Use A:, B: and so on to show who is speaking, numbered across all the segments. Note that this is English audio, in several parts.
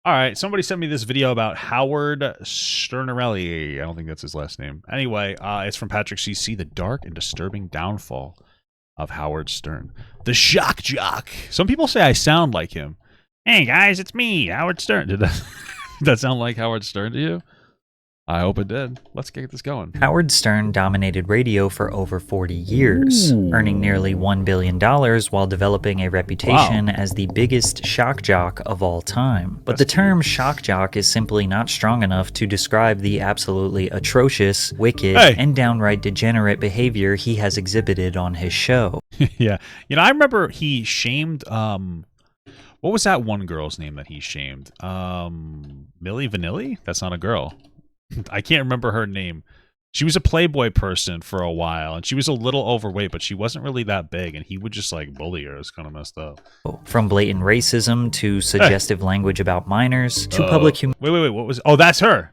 A: All right, somebody sent me this video about Howard Sternarelli. I don't think that's his last name. Anyway, it's from Patrick CC, The Dark and Disturbing Downfall of Howard Stern. The Shock Jock. Some people say I sound like him. Hey, guys, it's me, Howard Stern. Did that sound like Howard Stern to you? I hope it did. Let's get this going.
B: Howard Stern dominated radio for over 40 years, earning nearly $1 billion while developing a reputation as the biggest shock jock of all time. But the term shock jock is simply not strong enough to describe the absolutely atrocious, wicked, and downright degenerate behavior he has exhibited on his show.
A: Yeah. You know, I remember he shamed, what was that one girl's name that he shamed? Milli Vanilli? That's not a girl. I can't remember her name. She was a Playboy person for a while, and she was a little overweight, but she wasn't really that big, and he would just, like, bully her. It was kind of messed up.
B: From blatant racism to suggestive language about minors to public
A: Wait, what was... Oh, that's her!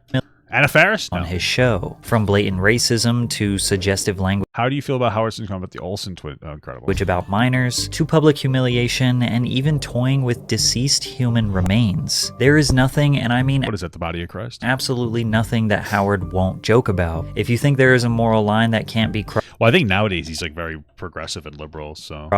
A: Anna Faris? No.
B: On his show. From blatant racism to suggestive language.
A: How do you feel about Howard Stern's comment about the Olsen twin? Oh, incredible.
B: Which about minors to public humiliation and even toying with deceased human remains. There is nothing, and I mean...
A: What is that, the body of Christ?
B: Absolutely nothing that Howard won't joke about. If you think there is a moral line that can't be crossed...
A: Well, I think nowadays he's, like, very progressive and liberal, so...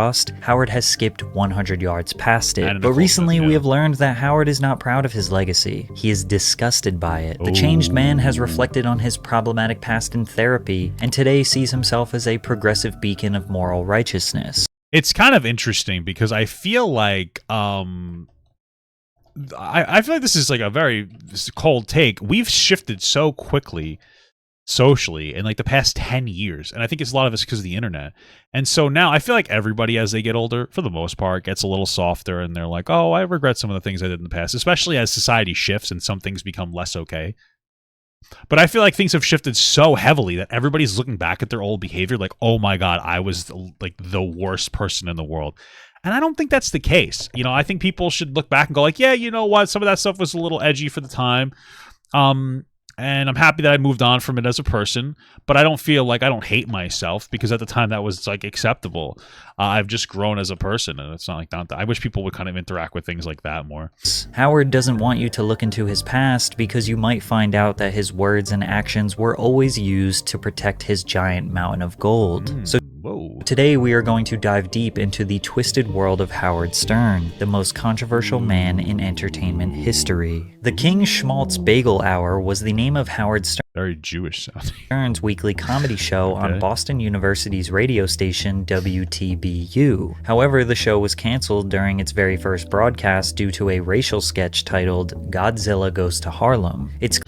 B: Howard has skipped 100 yards past it. But recently we have learned that Howard is not proud of his legacy. He is disgusted by it. The changed man has reflected on his problematic past in therapy, and today sees himself as a progressive beacon of moral righteousness.
A: It's kind of interesting because I feel like I feel like this is like a very cold take. We've shifted so quickly socially in like the past 10 years, and I think it's a lot of it's because of the internet. And so now I feel like everybody, as they get older, for the most part, gets a little softer, and they're like, oh, I regret some of the things I did in the past, especially as society shifts and some things become less okay. But I feel like things have shifted so heavily that everybody's looking back at their old behavior like, oh my God, I was like the worst person in the world. And I don't think that's the case. You know, I think people should look back and go like, yeah, you know what? Some of that stuff was a little edgy for the time. And I'm happy that I moved on from it as a person, but I don't feel like I don't hate myself because at the time that was like acceptable. I've just grown as a person, and it's not like that. I wish people would kind of interact with things like that more.
B: Howard doesn't want you to look into his past because you might find out that his words and actions were always used to protect his giant mountain of gold. So today we are going to dive deep into the twisted world of Howard Stern, the most controversial man in entertainment history. The King Schmaltz Bagel Hour was the name of Howard Stern.
A: Very Jewish sounding.
B: Stern's weekly comedy show on Boston University's radio station WTBU. However, the show was canceled during its very first broadcast due to a racial sketch titled Godzilla Goes to Harlem. It's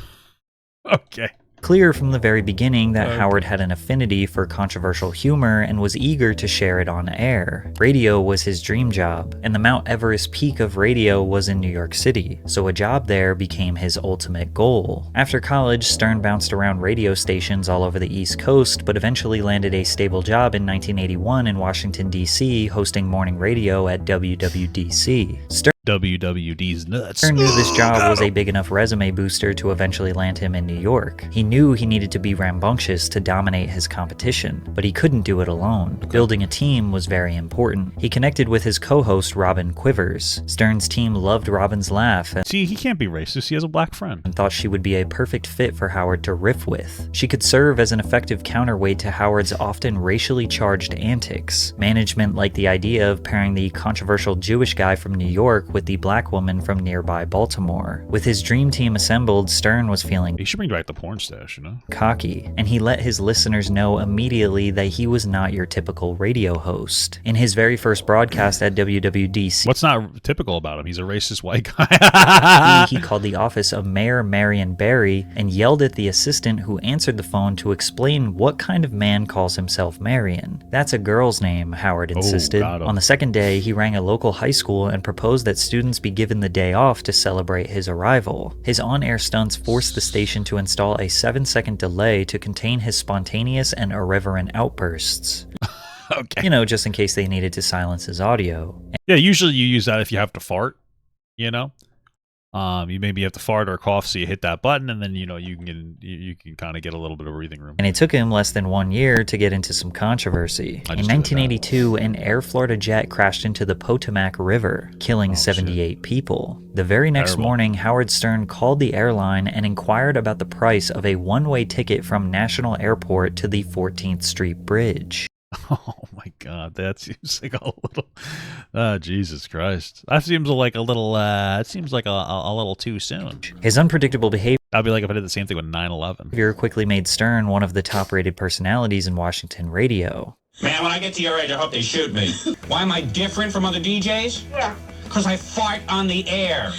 B: clear from the very beginning that Howard had an affinity for controversial humor and was eager to share it on air. Radio was his dream job, and the Mount Everest peak of radio was in New York City, so a job there became his ultimate goal. After college, Stern bounced around radio stations all over the East Coast, but eventually landed a stable job in 1981 in Washington, D.C., hosting morning radio at WWDC.
A: WWD's nuts.
B: Stern knew this job was a big enough resume booster to eventually land him in New York. He knew he needed to be rambunctious to dominate his competition, but he couldn't do it alone. Building a team was very important. He connected with his co-host Robin Quivers. Stern's team loved Robin's laugh.
A: See, he can't be racist. He has a black friend.
B: And thought she would be a perfect fit for Howard to riff with. She could serve as an effective counterweight to Howard's often racially charged antics. Management liked the idea of pairing the controversial Jewish guy from New York with the black woman from nearby Baltimore. With his dream team assembled, Stern was feeling
A: he should bring back the porn stash, you know?
B: Cocky, and he let his listeners know immediately that he was not your typical radio host. In his very first broadcast at WWDC,
A: what's not typical about him? He's a racist white guy.
B: he called the office of Mayor Marion Barry and yelled at the assistant who answered the phone to explain what kind of man calls himself Marion. That's a girl's name, Howard insisted. On the second day, he rang a local high school and proposed that students be given the day off to celebrate his arrival. His on-air stunts forced the station to install a 7-second delay to contain his spontaneous and irreverent outbursts. You know, just in case they needed to silence his audio.
A: Yeah, usually you use that if you have to fart, you know? You maybe have to fart or cough, so you hit that button, and then you can kind of get a little bit of breathing room.
B: And it took him less than 1 year to get into some controversy. In 1982, an Air Florida jet crashed into the Potomac River, killing 78 people. The very next morning, Howard Stern called the airline and inquired about the price of a one-way ticket from National Airport to the 14th Street Bridge.
A: Oh my God, that seems like a little. Jesus Christ, that seems like a little. It seems like a little too soon.
B: His unpredictable behavior.
A: I'd be like if I did the same thing with 9/11.
B: Quickly made Stern one of the top-rated personalities in Washington radio.
C: Man, when I get to your age, I hope they shoot me. Why am I different from other DJs?
D: Yeah.
C: Because I fart on the air.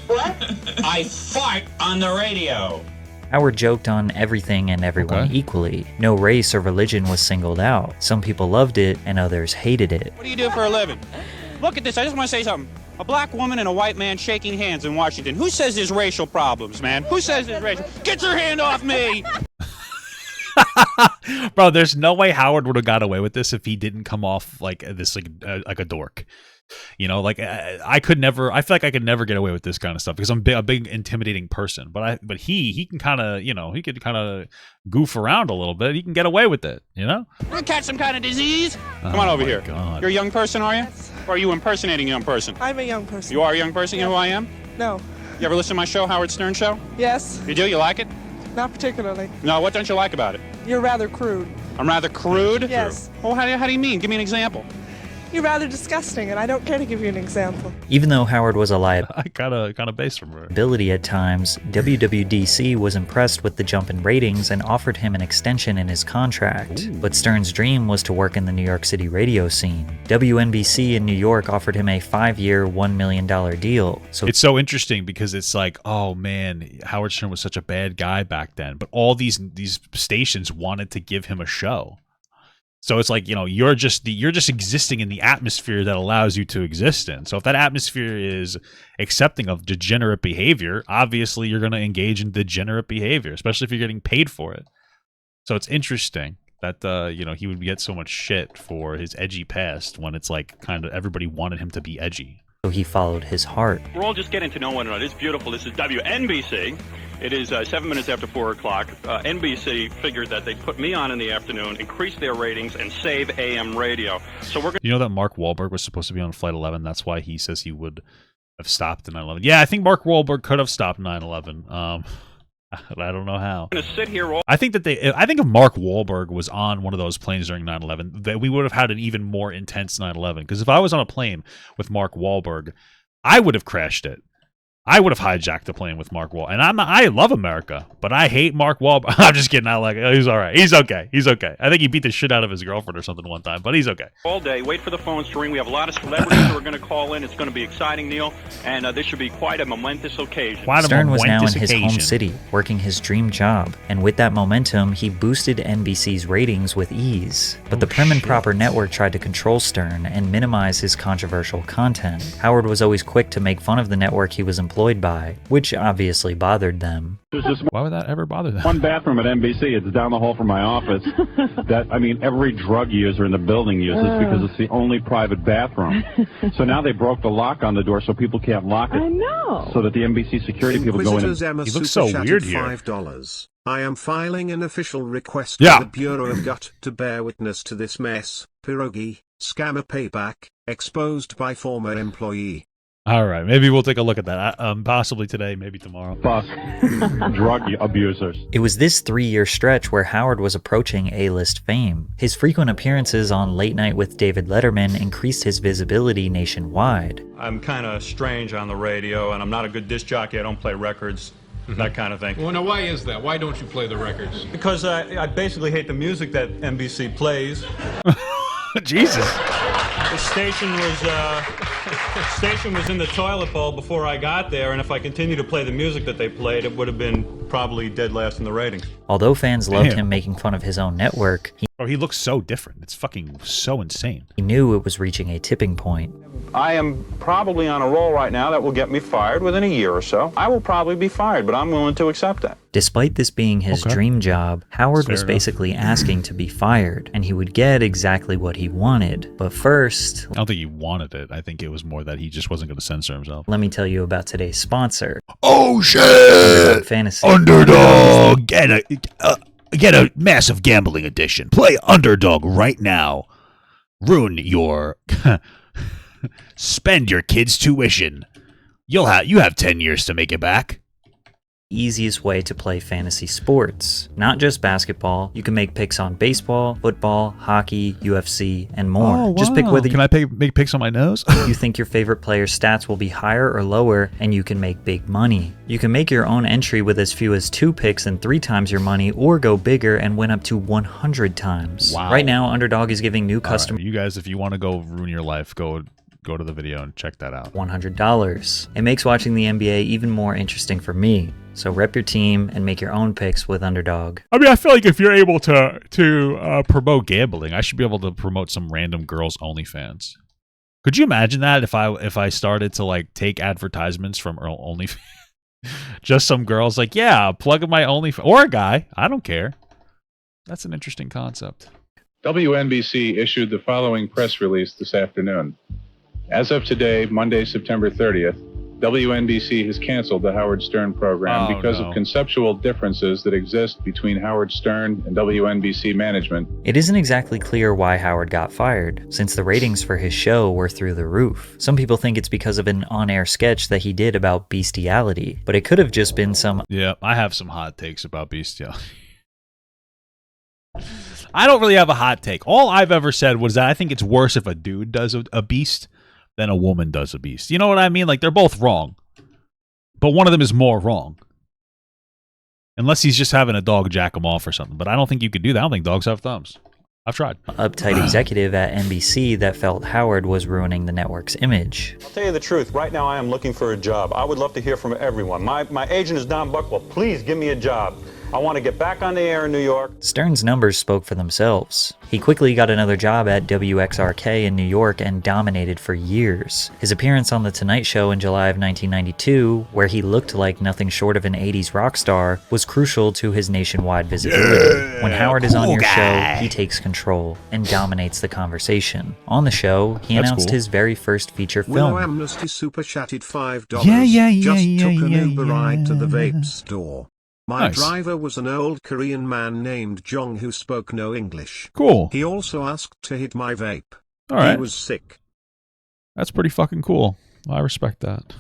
D: What?
C: I fart on the radio.
B: Howard joked on everything and everyone equally. No race or religion was singled out. Some people loved it and others hated it.
E: What do you do for a living? Look at this, I just want to say something. A black woman and a white man shaking hands in Washington. Who says there's racial problems, man? Who says there's racial? Get your hand off me!
A: Bro, there's no way Howard would have got away with this if he didn't come off like this, like a dork. Like I feel like I could never get away with this kind of stuff because I'm a big intimidating person. But he can kind of, he could kind of goof around a little bit. He can get away with it,
E: You catch some kind of disease? Come on over here.
A: God.
E: You're a young person, are you?
D: Yes.
E: Or are you impersonating a young person?
D: I'm a young person.
E: You are a young person? You know who I am?
D: No.
E: You ever listen to my show, Howard Stern Show?
D: Yes.
E: You do? You like it?
D: Not particularly.
E: No, what don't you like about it?
D: You're rather crude.
E: I'm rather crude?
D: Yes.
E: Oh, how do you mean? Give me an example.
D: You're rather disgusting, and I don't care to give you an example.
B: Even though Howard was a
A: I got a base from her.
B: liability at times, WWDC was impressed with the jump in ratings and offered him an extension in his contract.
A: Ooh.
B: But Stern's dream was to work in the New York City radio scene. WNBC in New York offered him a 5-year, $1 million deal. So
A: it's so interesting because it's like, oh man, Howard Stern was such a bad guy back then, but all these stations wanted to give him a show. So it's like, you're just existing in the atmosphere that allows you to exist in. So if that atmosphere is accepting of degenerate behavior, obviously you're going to engage in degenerate behavior, especially if you're getting paid for it. So it's interesting that, he would get so much shit for his edgy past when it's like kind of everybody wanted him to be edgy.
B: So he followed his heart.
F: We're all just getting to know one another. It's beautiful. This is WNBC. It is 7 minutes after 4 o'clock. NBC figured that they'd put me on in the afternoon, increase their ratings, and save AM radio. So we're going
A: You know that Mark Wahlberg was supposed to be on Flight 11? That's why he says he would have stopped 9/11. Yeah, I think Mark Wahlberg could have stopped 9/11. I don't know how.
F: to sit here all
A: I think if Mark Wahlberg was on one of those planes during 9/11, that we would have had an even more intense 9/11. Because if I was on a plane with Mark Wahlberg, I would have crashed it. I would have hijacked the plane with Mark Wahlberg. And I love America, but I hate Mark Wahlberg. I'm just kidding. I like it. He's all right. He's okay. He's okay. I think he beat the shit out of his girlfriend or something one time, but he's okay.
F: all day, wait for the phones to ring. We have a lot of celebrities who are going to call in. It's going to be exciting, Neil, and this should be quite a momentous occasion.
B: Stern was now in his home city, working his dream job, and with that momentum, he boosted NBC's ratings with ease. But the prim and proper network tried to control Stern and minimize his controversial content. Howard was always quick to make fun of the network he was employed by, which obviously bothered them.
A: Why would that ever bother them?
G: One bathroom at NBC. It's down the hall from my office. Every drug user in the building uses because it's the only private bathroom. So now they broke the lock on the door so people can't lock it.
H: I know.
G: So that the NBC security people go in.
A: He looks so weird here.
I: $5. I am filing an official request
A: Yeah.
I: to the Bureau of Gut to bear witness to this mess. Pierogi, scammer payback, exposed by former employee.
A: All right, maybe we'll take a look at that. Possibly today, maybe tomorrow.
G: Bust drug abusers.
B: It was this 3-year stretch where Howard was approaching A-list fame. His frequent appearances on Late Night with David Letterman increased his visibility nationwide.
J: I'm kind of strange on the radio, and I'm not a good disc jockey. I don't play records, that kind of thing.
K: Well, now, why is that? Why don't you play the records?
J: Because I basically hate the music that NBC plays.
A: Jesus.
J: The station was in the toilet bowl before I got there, and if I continued to play the music that they played, it would have been probably dead last in the ratings.
B: Although fans loved him making fun of his own network,
A: he looks so different. It's fucking so insane.
B: He knew it was reaching a tipping point.
E: I am probably on a roll right now that will get me fired within a year or so. I will probably be fired, but I'm willing to accept that.
B: Despite this being his dream job, Howard was basically asking to be fired, and he would get exactly what he wanted. But first,
A: I don't think he wanted it. I think it was more that he just wasn't going to censor himself.
B: Let me tell you about today's sponsor.
A: Oh shit!
B: Underdog Fantasy.
A: Underdog! Get a massive gambling edition. Play Underdog right now. Ruin your... Spend your kid's tuition. You have 10 years to make it back.
B: Easiest way to play fantasy sports. Not just basketball. You can make picks on baseball, football, hockey, UFC, and more.
A: Oh, wow.
B: Just pick whether
A: Can I make picks on my nose?
B: you think your favorite player's stats will be higher or lower, and you can make big money. You can make your own entry with as few as 2 picks and 3 times your money, or go bigger and win up to 100 times.
A: Wow.
B: Right now, Underdog is giving new customers...
A: You guys, if you want to go ruin your life, go to the video and check that out.
B: $100. It makes watching the NBA even more interesting for me. So rep your team and make your own picks with Underdog.
A: I mean, I feel like if you're able to promote gambling, I should be able to promote some random girls' OnlyFans. Could you imagine that if I started to like take advertisements from OnlyFans? Just some girls like, yeah, plug in my OnlyFans, or a guy. I don't care. That's an interesting concept.
H: WNBC issued the following press release this afternoon. As of today, Monday, September 30th, WNBC has canceled the Howard Stern program because of conceptual differences that exist between Howard Stern and WNBC management.
B: It isn't exactly clear why Howard got fired, since the ratings for his show were through the roof. Some people think it's because of an on-air sketch that he did about bestiality, but it could have just been some...
A: Yeah, I have some hot takes about bestiality. I don't really have a hot take. All I've ever said was that I think it's worse if a dude does a beast than a woman does a beast. You know what I mean? Like, they're both wrong. But one of them is more wrong. Unless he's just having a dog jack him off or something. But I don't think you could do that. I don't think dogs have thumbs. I've tried.
B: Uptight executive at NBC that felt Howard was ruining the network's image.
E: I'll tell you the truth. Right now, I am looking for a job. I would love to hear from everyone. My agent is Don Buckwell. Please give me a job. I want to get back on the air in New York.
B: Stern's numbers spoke for themselves. He quickly got another job at WXRK in New York and dominated for years. His appearance on The Tonight Show in July of 1992, where he looked like nothing short of an 80s rock star, was crucial to his nationwide visibility. When Howard is on your show, he takes control and dominates the conversation. On the show, he announced his very first feature film.
I: Willow Amnesty super chatted $5. Just took an Uber ride to the vape store. My driver was an old Korean man named Jong who spoke no English.
A: Cool.
I: He also asked to hit my vape.
A: All right.
I: He was sick.
A: That's pretty fucking cool. I respect that.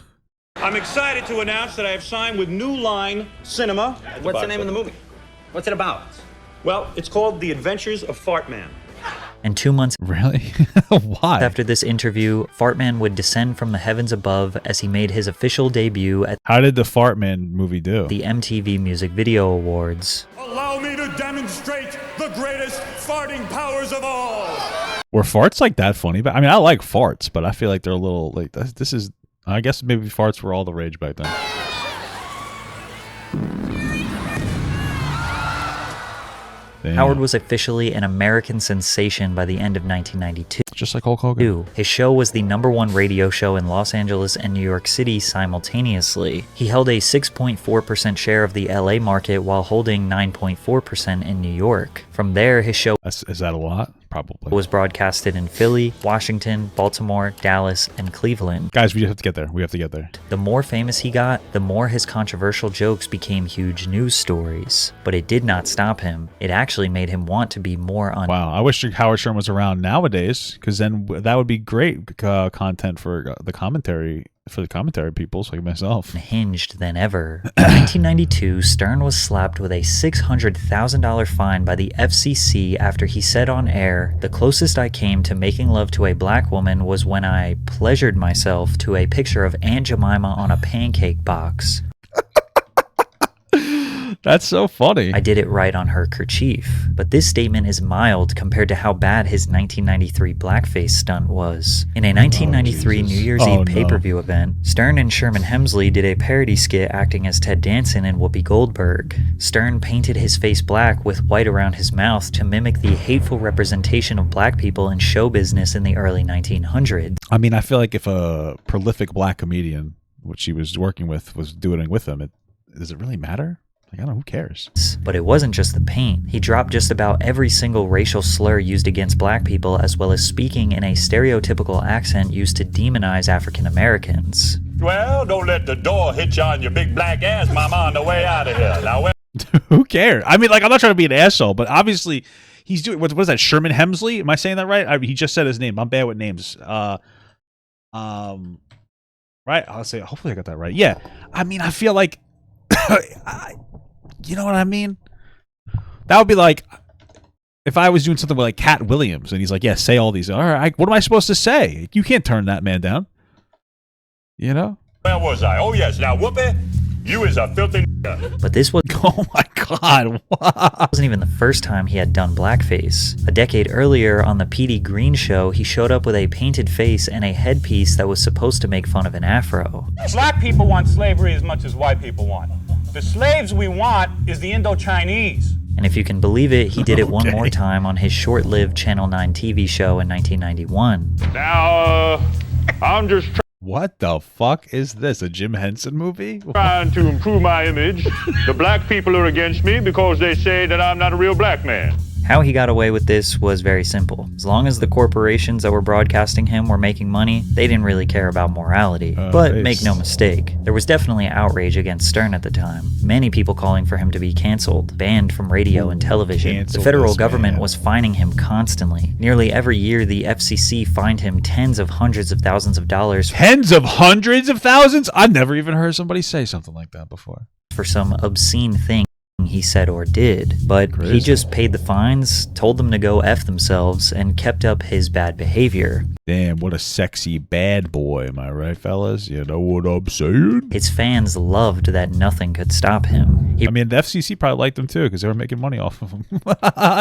E: I'm excited to announce that I have signed with New Line Cinema.
C: What's the name of the movie? What's it about?
E: Well, it's called The Adventures of Fartman.
B: And 2 months
A: Why?
B: after this interview, Fartman would descend from the heavens above as he made his official debut at
A: How did the Fartman movie do?
B: the MTV Music Video Awards.
J: Allow me to demonstrate the greatest farting powers of all.
A: Were farts like that funny? But I mean, I like farts, but I feel like they're a little like this is. I guess maybe farts were all the rage back then. Damn.
B: Howard was officially an American sensation by the end of 1992.
A: Just like Hulk Hogan.
B: His show was the #1 radio show in Los Angeles and New York City simultaneously. He held a 6.4% share of the LA market while holding 9.4% in New York. From there, his show
A: is that a lot? Probably.
B: Was broadcasted in Philly, Washington, Baltimore, Dallas, and Cleveland.
A: Guys, we have to get there. We have to get there.
B: The more famous he got, the more his controversial jokes became huge news stories. But it did not stop him. It actually made him want to be more on.
A: Wow, I wish Howard Stern was around nowadays, because then that would be great content for the commentary. For the commentary peoples like myself.
B: Hinged than ever. In 1992, Stern was slapped with a $600,000 fine by the FCC after he said on air, "The closest I came to making love to a black woman was when I pleasured myself to a picture of Aunt Jemima on a pancake box."
A: That's so funny.
B: I did it right on her kerchief. But this statement is mild compared to how bad his 1993 blackface stunt was. In a 1993 New Year's Eve pay-per-view event, Stern and Sherman Hemsley did a parody skit acting as Ted Danson and Whoopi Goldberg. Stern painted his face black with white around his mouth to mimic the hateful representation of black people in show business in the early 1900s.
A: I mean, I feel like if a prolific black comedian, which he was working with, was doing it with him, does it really matter? Like, I don't know, who cares?
B: But it wasn't just the paint. He dropped just about every single racial slur used against black people, as well as speaking in a stereotypical accent used to demonize African Americans.
L: Well, don't let the door hit you on your big black ass, mama, on the way out of here. Now,
A: who cares? I mean, like, I'm not trying to be an asshole, but obviously he's doing, what is that, Sherman Hemsley? Am I saying that right? He just said his name. I'm bad with names. Right? I'll say, hopefully I got that right. Yeah. I mean, I feel like, you know what I mean? That would be like if I was doing something with like Cat Williams and he's like, yeah, say all these. All right, what am I supposed to say? You can't turn that man down. You know?
L: Where was I? Oh, yes. Now, Whoopi, you is a filthy
B: But this was...
A: Oh, my God.
B: wasn't even the first time he had done blackface. A decade earlier, on the Petey Green Show, he showed up with a painted face and a headpiece that was supposed to make fun of an afro.
M: Black people want slavery as much as white people want. The slaves we want is the Indo-Chinese.
B: And if you can believe it, he did it one more time on his short-lived Channel 9 TV show in 1991.
L: Now, I'm just
A: what the fuck is this? A Jim Henson movie?
L: trying to improve my image. The black people are against me because they say that I'm not a real black man.
B: How he got away with this was very simple. As long as the corporations that were broadcasting him were making money, they didn't really care about morality. But make no mistake, there was definitely outrage against Stern at the time. Many people calling for him to be canceled, banned from radio and television. The federal government was fining him constantly. Nearly every year, the FCC fined him tens of hundreds of thousands of dollars.
A: Tens of hundreds of thousands? I've never even heard somebody say something like that before.
B: For some obscene thing he said or did, but he just paid the fines, told them to go F themselves, and kept up his bad behavior.
A: Damn, what a sexy bad boy, am I right, fellas? You know what I'm saying?
B: His fans loved that nothing could stop him.
A: I mean, the FCC probably liked him too, because they were making money off of him.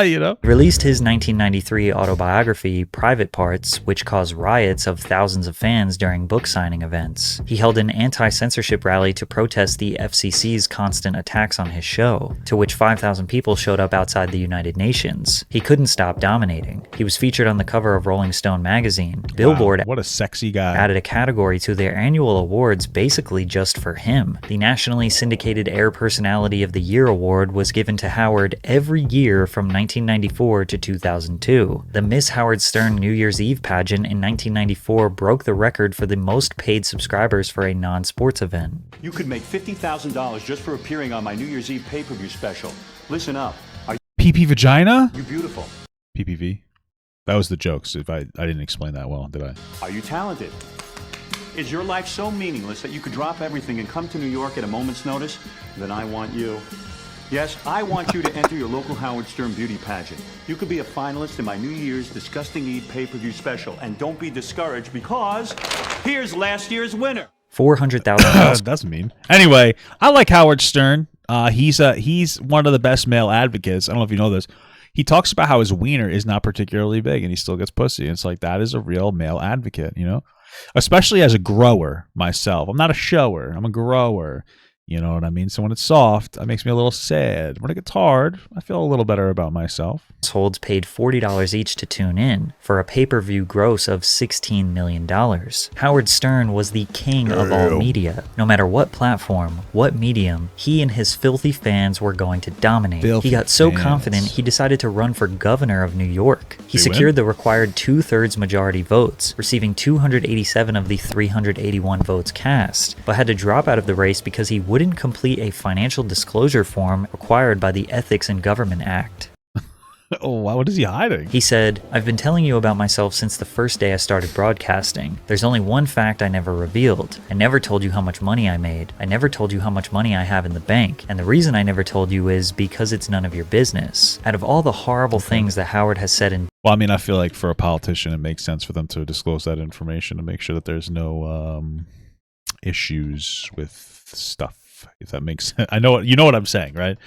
A: You know?
B: Released his 1993 autobiography, Private Parts, which caused riots of thousands of fans during book signing events. He held an anti-censorship rally to protest the FCC's constant attacks on his show, to which 5,000 people showed up outside the United Nations. He couldn't stop dominating. He was featured on the cover of Rolling Stone magazine. Billboard,
A: wow, what a sexy guy,
B: added a category to their annual awards basically just for him. The nationally syndicated Air Personality of the Year award was given to Howard every year from 1994 to 2002. The Miss Howard Stern New Year's Eve pageant in 1994 broke the record for the most paid subscribers for a non-sports event.
N: You could make $50,000 just for appearing on my New Year's Eve pay-per-view special. Listen up. Are
A: PP Vagina?
N: you beautiful?
A: PPV? That was the jokes. If I didn't explain that well, did I?
N: Are you talented? Is your life so meaningless that you could drop everything and come to New York at a moment's notice? Then I want you. Yes, I want you to enter your local Howard Stern beauty pageant. You could be a finalist in my New Year's Disgusting Eve pay-per-view special. And don't be discouraged because here's last year's winner.
B: $400,000.
A: That's mean. Anyway, I like Howard Stern. He's one of the best male advocates. I don't know if you know this. He talks about how his wiener is not particularly big and he still gets pussy. And it's like, that is a real male advocate, you know? Especially as a grower myself. I'm not a shower. I'm a grower. You know what I mean? So when it's soft, it makes me a little sad. When it gets hard, I feel a little better about myself.
B: Households paid $40 each to tune in for a pay-per-view gross of $16 million. Howard Stern was the king of all media. No matter what platform, what medium, he and his filthy fans were going to dominate. He got so confident, he decided to run for governor of New York. He secured the required 2/3 majority votes, receiving 287 of the 381 votes cast, but had to drop out of the race because he wouldn't complete a financial disclosure form required by the Ethics in Government Act.
A: Oh, wow, what is he hiding?
B: He said, "I've been telling you about myself since the first day I started broadcasting. There's only one fact I never revealed. I never told you how much money I made. I never told you how much money I have in the bank. And the reason I never told you is because it's none of your business." Out of all the horrible things that Howard has said in...
A: Well, I mean, I feel like for a politician, it makes sense for them to disclose that information to make sure that there's no issues with stuff. if that makes sense. I know you know what I'm saying, right?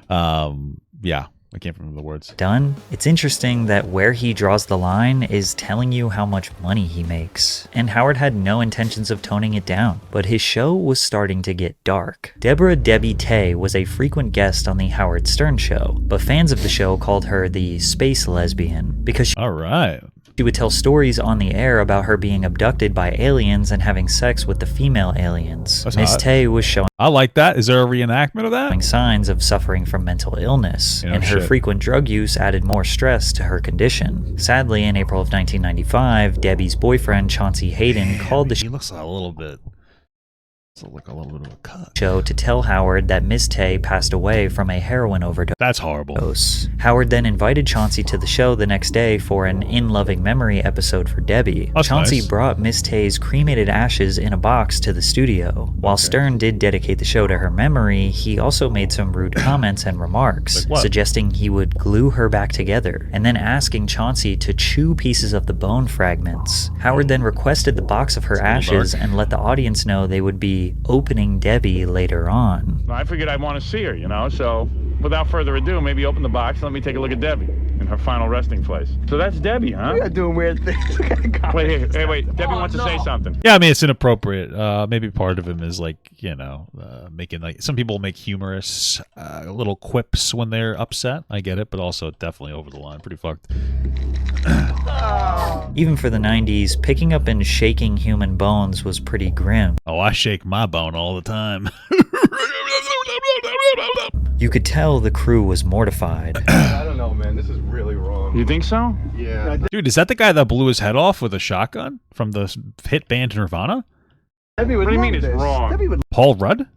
A: Yeah. I can't remember the words.
B: Done. It's interesting that where he draws the line is telling you how much money he makes. And Howard had no intentions of toning it down, but his show was starting to get dark. Deborah Debbie Tay was a frequent guest on the Howard Stern show, but fans of the show called her the space lesbian because she would tell stories on the air about her being abducted by aliens and having sex with the female aliens. Miss Tay was showing
A: I like that. Is there a reenactment of that?
B: Signs of suffering from mental illness, and her frequent drug use added more stress to her condition. Sadly, in April of 1995, Debbie's boyfriend, Chauncey Hayden, called the
A: He looks a little bit like a little bit of a cut.
B: Show to tell Howard that Miss Tay passed away from a heroin overdose.
A: That's horrible.
B: Howard then invited Chauncey to the show the next day for an In Loving Memory episode for Debbie. Chauncey brought Miss Tay's cremated ashes in a box to the studio. While Stern did dedicate the show to her memory, he also made some rude comments and remarks, suggesting he would glue her back together, and then asking Chauncey to chew pieces of the bone fragments. Howard then requested the box of her ashes and let the audience know they would be opening Debbie later on.
L: I figured I'd want to see her, you know, so without further ado, maybe open the box and let me take a look at Debbie in her final resting place. So that's Debbie, huh?
O: You're doing weird things.
L: Wait, Debbie wants to say something.
A: Yeah, I mean, it's inappropriate. Maybe part of him is like, you know, making like some people make humorous little quips when they're upset. I get it, but also definitely over the line. Pretty fucked.
B: Even for the 90s, picking up and shaking human bones was pretty grim.
A: Oh, I shake my bone all the time.
B: You could tell the crew was mortified.
O: I don't know, man. This is really wrong.
L: You think so?
O: Yeah.
A: Dude, is that the guy that blew his head off with a shotgun from the hit band Nirvana?
O: Debbie would
L: What do you
O: love
L: mean it's
O: this.
L: wrong?
O: Debbie would
A: Paul Rudd?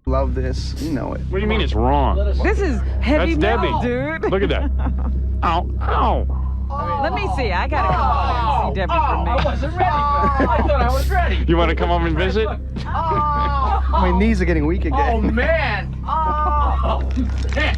O: love this. You know it.
L: What do you mean it's wrong?
P: This is heavy
L: That's
P: metal,
L: Debbie.
P: dude.
L: Look at that. Ow, ow.
P: Let me see. I gotta come over and see Debbie for me.
Q: I wasn't ready. I thought I was ready.
L: You want to come over and visit?
O: My knees are getting weak again.
Q: Oh, man. Oh, man.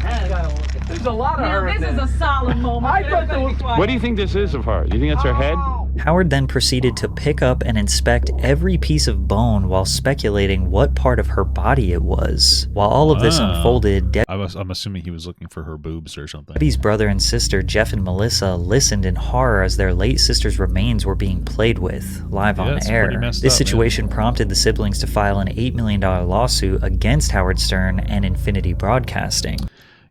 Q: There's a lot of her in
P: This is a solemn moment.
Q: I thought there was...
L: What do you think this is of her? Do you think that's her head?
B: Howard then proceeded to pick up and inspect every piece of bone while speculating what part of her body it was. While all of this unfolded,
A: I'm assuming he was looking for her boobs or something.
B: Debbie's brother and sister, Jeff and Melissa, listened in horror as their late sister's remains were being played with, live on air. This situation prompted the siblings to file an $8 million lawsuit against Howard Stern and Infinity Broadcasting.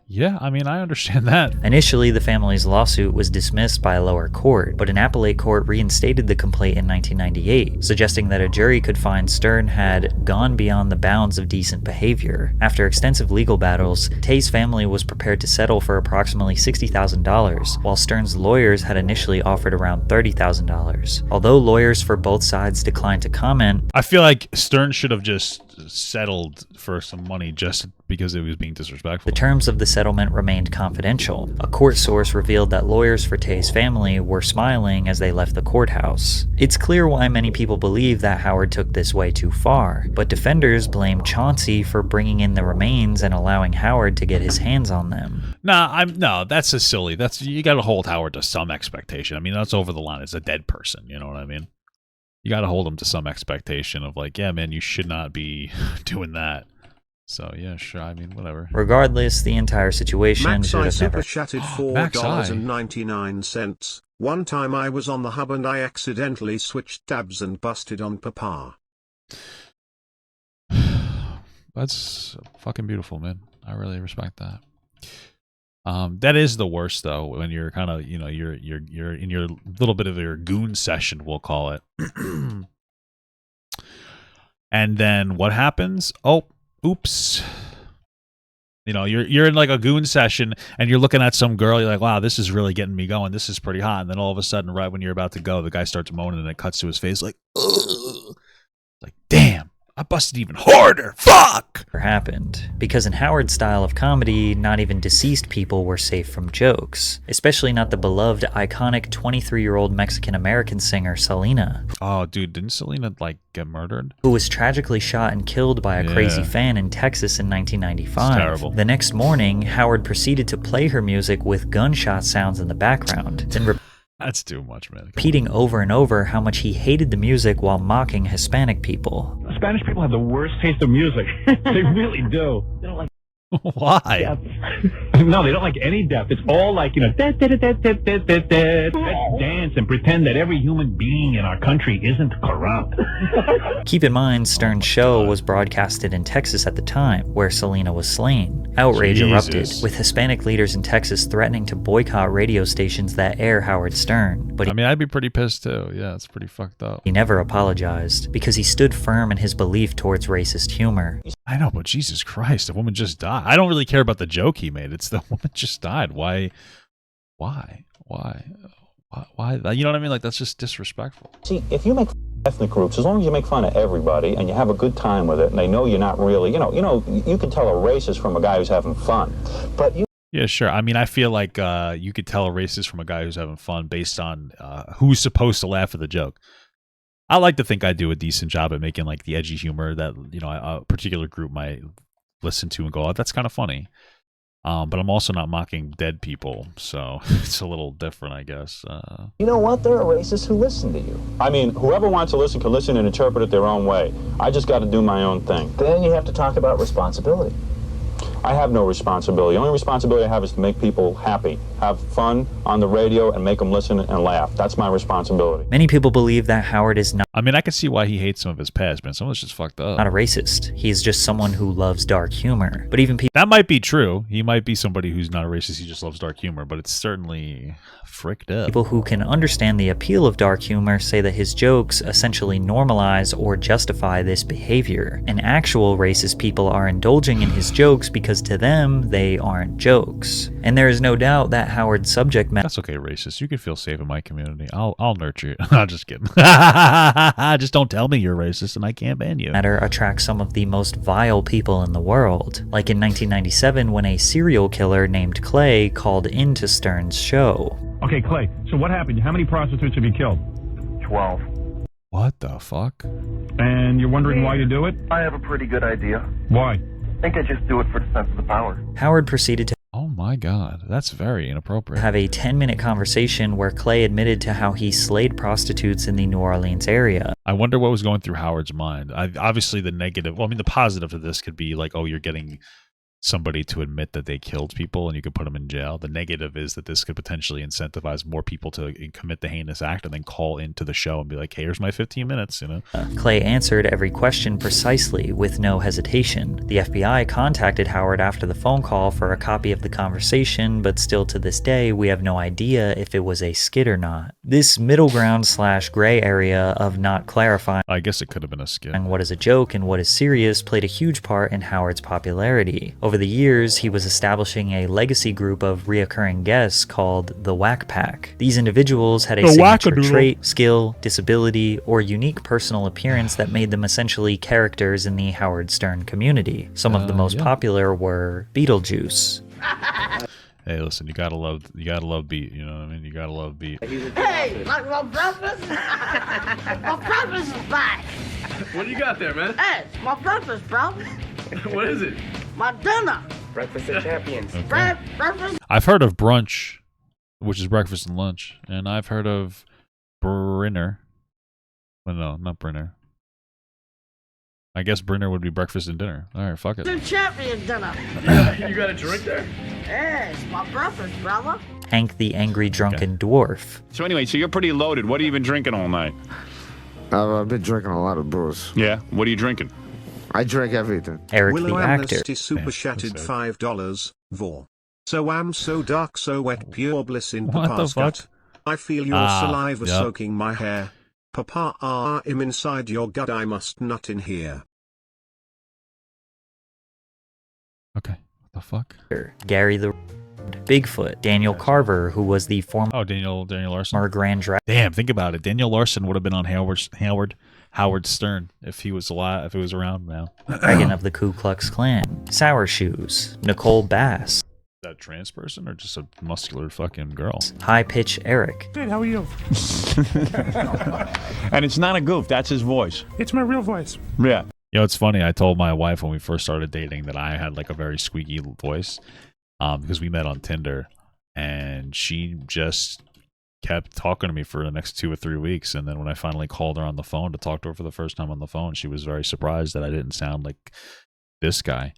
A: Yeah, I mean, I understand that.
B: Initially, the family's lawsuit was dismissed by a lower court, but an appellate court reinstated the complaint in 1998, suggesting that a jury could find Stern had gone beyond the bounds of decent behavior. After extensive legal battles, Tay's family was prepared to settle for approximately $60,000, while Stern's lawyers had initially offered around $30,000. Although lawyers for both sides declined to comment,
A: I feel like Stern should have just settled for some money just because it was being disrespectful.
B: The terms of the settlement remained confidential. A court source revealed that lawyers for Tay's family were smiling as they left the courthouse. It's clear why many people believe that Howard took this way too far, but defenders blame Chauncey for bringing in the remains and allowing Howard to get his hands on them.
A: No, that's a silly. You got to hold Howard to some expectation. I mean, that's over the line. It's a dead person. You know what I mean? You got to hold him to some expectation of like, yeah, man, you should not be doing that. So yeah, sure. I mean, whatever.
B: Regardless, the entire situation
I: Max
B: should
I: I
B: have
I: super
B: never.
I: chatted
A: Max I.
I: $4.99. One time I was on the hub and I accidentally switched tabs and busted on Papa.
A: That's fucking beautiful, man. I really respect that. That is the worst though, when you're kind of, you know, you're in your little bit of your goon session, we'll call it. And then what happens? Oh, oops. You know, you're in like a goon session and you're looking at some girl, you're like, wow, this is really getting me going. This is pretty hot. And then all of a sudden, right when you're about to go, the guy starts moaning and it cuts to his face like, ugh. Like, damn. I busted even harder. Fuck!
B: Happened. Because in Howard's style of comedy, not even deceased people were safe from jokes. Especially not the beloved, iconic 23-year-old Mexican-American singer Selena.
A: Oh, dude, didn't Selena, like, get murdered?
B: Who was tragically shot and killed by a crazy fan in Texas in 1995.
A: It's terrible.
B: The next morning, Howard proceeded to play her music with gunshot sounds in the background. Then
A: that's too much, man.
B: Repeating over and over how much he hated the music while mocking Hispanic people.
L: Spanish people have the worst taste of music. They really do. They don't like
A: Why?
L: depth. No, they don't like any depth. It's all like, let's dance and pretend that every human being in our country isn't corrupt.
B: Keep in mind, Stern's show was broadcasted in Texas at the time, where Selena was slain. Outrage erupted, with Hispanic leaders in Texas threatening to boycott radio stations that air Howard Stern. But
A: I mean, I'd be pretty pissed too. Yeah, it's pretty fucked up.
B: He never apologized, because he stood firm in his belief towards racist humor.
A: I know, but Jesus Christ, the woman just died. I don't really care about the joke he made. It's the woman just died. Why? You know what I mean? Like, that's just disrespectful.
R: See, if you make ethnic groups, as long as you make fun of everybody and you have a good time with it, and they know you're not really, you can tell a racist from a guy who's having fun. But
A: yeah, sure. I mean, I feel like you could tell a racist from a guy who's having fun based on who's supposed to laugh at the joke. I like to think I do a decent job at making like the edgy humor that, a particular group might listen to and go, oh, that's kind of funny. But I'm also not mocking dead people, so it's a little different, I guess.
R: you know what? There are racists who listen to you. I mean, whoever wants to listen can listen and interpret it their own way. I just got to do my own thing. Then you have to talk about responsibility. I have no responsibility. The only responsibility I have is to make people happy, have fun on the radio, and make them listen and laugh. That's my responsibility.
B: Many people believe that Howard is not...
A: I mean, I can see why he hates some of his past, man. Some of it's just fucked up.
B: Not a racist. He's just someone who loves dark humor. But even people...
A: That might be true. He might be somebody who's not a racist. He just loves dark humor, but it's certainly fricked up.
B: People who can understand the appeal of dark humor say that his jokes essentially normalize or justify this behavior. And actual racist people are indulging in his jokes because to them, they aren't jokes. And there is no doubt that Howard's subject matter...
A: That's okay, racist. You can feel safe in my community. I'll nurture you. I'm just kidding. Just don't tell me you're racist and I can't ban you.
B: ...matter attracts some of the most vile people in the world. Like in 1997 when a serial killer named Clay called into Stern's show.
L: Okay, Clay, so what happened? How many prostitutes have you killed?
S: 12.
A: What the fuck?
L: And you're wondering why you do it?
S: I have a pretty good idea.
L: Why?
S: I think I just do it for the sense of the power.
B: Howard proceeded to...
A: Oh my god, that's very inappropriate.
B: ...have a 10-minute conversation where Clay admitted to how he slayed prostitutes in the New Orleans area.
A: I wonder what was going through Howard's mind. Obviously the negative, well, I mean the positive of this could be like, oh, you're getting somebody to admit that they killed people and you could put them in jail. The negative is that this could potentially incentivize more people to commit the heinous act and then call into the show and be like, hey, here's my 15 minutes,
B: Clay answered every question precisely with no hesitation. The FBI contacted Howard after the phone call for a copy of the conversation, but still to this day, we have no idea if it was a skit or not. This middle ground / gray area of not clarifying,
A: I guess it could have been a skit,
B: what is a joke and what is serious played a huge part in Howard's popularity. Over the years, he was establishing a legacy group of reoccurring guests called the Whack Pack. These individuals had a signature trait, skill, disability, or unique personal appearance that made them essentially characters in the Howard Stern community. Some of the most popular were Beetlejuice.
A: Hey, listen, you gotta love beat. You know what I mean? You gotta love beat.
Q: Hey, like my breakfast? My breakfast is back.
K: What do you got there, man?
Q: Hey, my breakfast, bro.
K: What is it?
Q: My dinner.
S: Breakfast of champions.
A: Okay.
Q: Breakfast.
A: I've heard of brunch, which is breakfast and lunch, and I've heard of Brinner. Well, no, not Brinner. I guess Brinner would be breakfast and dinner. All right, fuck it.
Q: The champion dinner.
K: You got a drink there?
Q: Hey, it's my breakfast, brother.
B: Hank the Angry Drunken Dwarf.
J: So anyway, so you're pretty loaded. What have you been drinking all night?
T: I've been drinking a lot of booze.
J: Yeah? What are you drinking?
T: I drink everything.
B: Eric
I: Willow
B: the actor.
I: Amnesty super chatted $5. Vor. So I'm so dark, so wet, pure bliss in
A: What
I: Papa's
A: the fuck?
I: gut. I feel your saliva soaking my hair. Papa, I'm inside your gut, I must nut in here.
A: Okay, what the fuck?
B: Gary the Bigfoot. Daniel Carver, who was the former...
A: Oh, Daniel Larson.
B: Grand Dragon.
A: Damn, think about it. Daniel Larson would have been on Howard Stern if he was alive, if he was around now.
B: Dragon of the Ku Klux Klan. Sour Shoes. Nicole Bass.
A: Is that a trans person or just a muscular fucking girl?
B: High Pitch Eric.
U: Good, how are you?
J: And it's not a goof. That's his voice.
U: It's my real voice.
J: Yeah.
A: You know, it's funny. I told my wife when we first started dating that I had like a very squeaky voice because we met on Tinder, and she just kept talking to me for the next 2 or 3 weeks. And then when I finally called her on the phone to talk to her for the first time on the phone, she was very surprised that I didn't sound like this guy.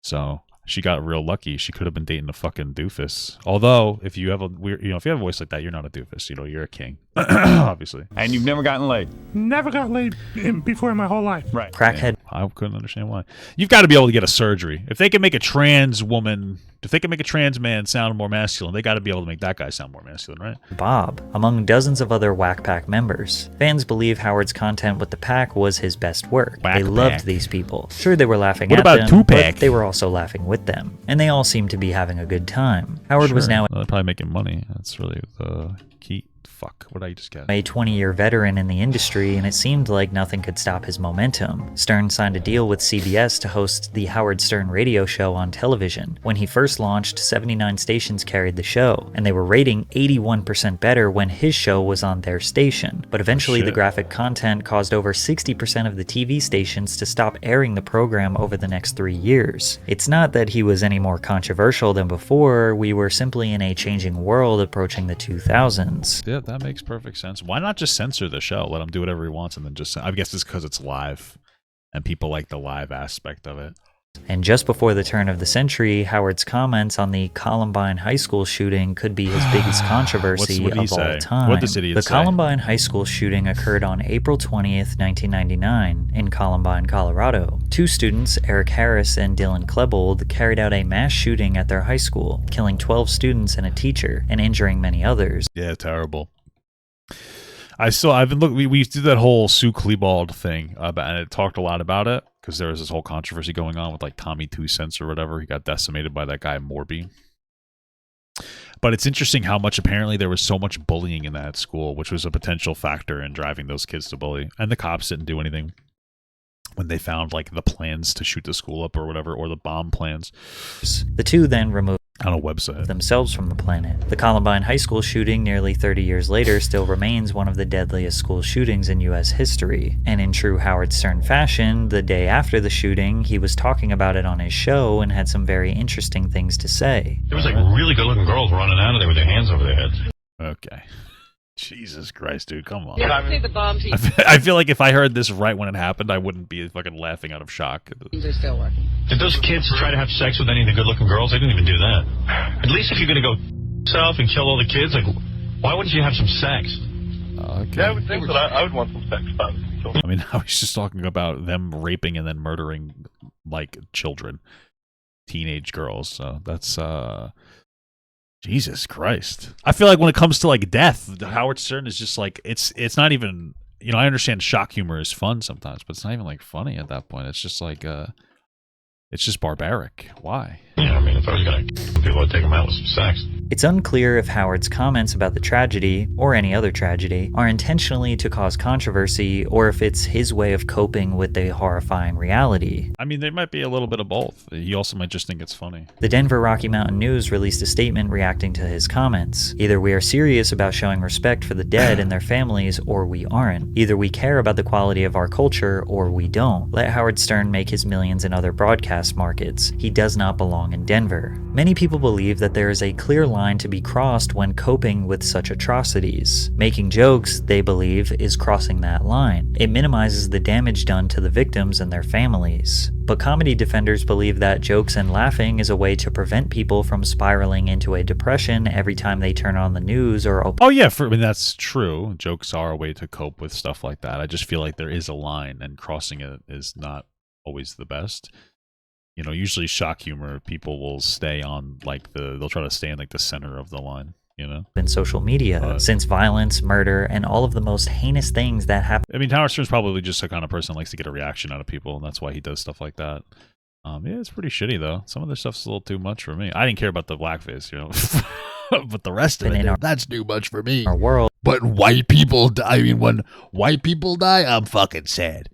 A: So she got real lucky. She could have been dating a fucking doofus. Although, if you have a weird, if you have a voice like that, you're not a doofus. You're a king, obviously.
L: And you've never gotten laid?
U: Never got laid before in my whole life.
L: Right.
B: Crackhead.
A: I couldn't understand why. You've got to be able to get a surgery. If they can make a trans woman, if they can make a trans man sound more masculine, they got to be able to make that guy sound more masculine, right?
B: Bob, among dozens of other Whack Pack members. Fans believe Howard's content with the Pack was his best work. They loved these people. Sure, they were laughing at them, but they were also laughing with them. And they all seemed to be having a good time. Howard was now...
A: They're probably making money. That's really the key. Fuck, what did I just get?
B: A 20-year veteran in the industry, and it seemed like nothing could stop his momentum. Stern signed a deal with CBS to host the Howard Stern radio show on television. When he first launched, 79 stations carried the show, and they were rating 81% better when his show was on their station. But eventually the graphic content caused over 60% of the TV stations to stop airing the program over the next 3 years. It's not that he was any more controversial than before, we were simply in a changing world approaching the 2000s.
A: Yeah, that makes perfect sense. Why not just censor the show? Let him do whatever he wants and then just... I guess it's because it's live and people like the live aspect of it.
B: And just before the turn of the century, Howard's comments on the Columbine High School shooting could be his biggest controversy of all time.
A: What does it
B: The Columbine High School shooting occurred on April 20th, 1999 in Columbine, Colorado. 2 students, Eric Harris and Dylan Klebold, carried out a mass shooting at their high school, killing 12 students and a teacher, and injuring many others.
A: Yeah, terrible. I've been looking. We did that whole Sue Klebold thing, and it talked a lot about it because there was this whole controversy going on with like Tommy 2 Cents or whatever. He got decimated by that guy Morby. But it's interesting how much apparently there was so much bullying in that school, which was a potential factor in driving those kids to bully. And the cops didn't do anything when they found like the plans to shoot the school up or whatever, or the bomb plans.
B: The 2 then removed
A: on a website
B: themselves from the planet. The Columbine High School shooting nearly 30 years later still remains one of the deadliest school shootings in U.S. history. And in true Howard Stern fashion, the day after the shooting, he was talking about it on his show and had some very interesting things to say.
V: There was like really good-looking girls running out of there with their hands over their heads.
A: Okay. Jesus Christ, dude, come on.
Q: Yeah, see the bombs.
A: I feel like if I heard this right when it happened, I wouldn't be fucking laughing out of shock.
Q: They're still working.
V: Did those kids try to have sex with any of the good-looking girls? They didn't even do that. At least if you're going to go yourself and kill all the kids, like, why wouldn't you have some sex?
A: Okay.
W: Yeah, I would think that I would want some sex, but...
A: I mean, I was just talking about them raping and then murdering, like, children. Teenage girls, so that's, Jesus Christ. I feel like when it comes to like death, Howard Stern is just like it's not even, I understand shock humor is fun sometimes, but it's not even like funny at that point. It's just like it's just barbaric. Why?
V: Yeah, I mean, if I was going to people would take them out with some sex.
B: It's unclear if Howard's comments about the tragedy, or any other tragedy, are intentionally to cause controversy, or if it's his way of coping with the horrifying reality.
A: I mean, there might be a little bit of both. He also might just think it's funny.
B: The Denver Rocky Mountain News released a statement reacting to his comments. Either we are serious about showing respect for the dead and their families, or we aren't. Either we care about the quality of our culture, or we don't. Let Howard Stern make his millions in other broadcast markets. He does not belong in Denver. Many people believe that there is a clear line to be crossed when coping with such atrocities. Making jokes, they believe, is crossing that line. It minimizes the damage done to the victims and their families. But comedy defenders believe that jokes and laughing is a way to prevent people from spiraling into a depression every time they turn on the news or open...
A: Oh yeah, I mean, that's true. Jokes are a way to cope with stuff like that. I just feel like there is a line, and crossing it is not always the best. Usually shock humor, people will stay on they'll try to stay in like the center of the line,
B: in social media, since violence, murder, and all of the most heinous things that happen.
A: I mean, Howard Stern's probably just the kind of person that likes to get a reaction out of people, and that's why he does stuff like that. Yeah, it's pretty shitty though. Some of this stuff's a little too much for me. I didn't care about the blackface, but the rest of it,
X: that's too much for me.
B: Our world.
X: But white people die. I mean, when white people die, I'm fucking sad.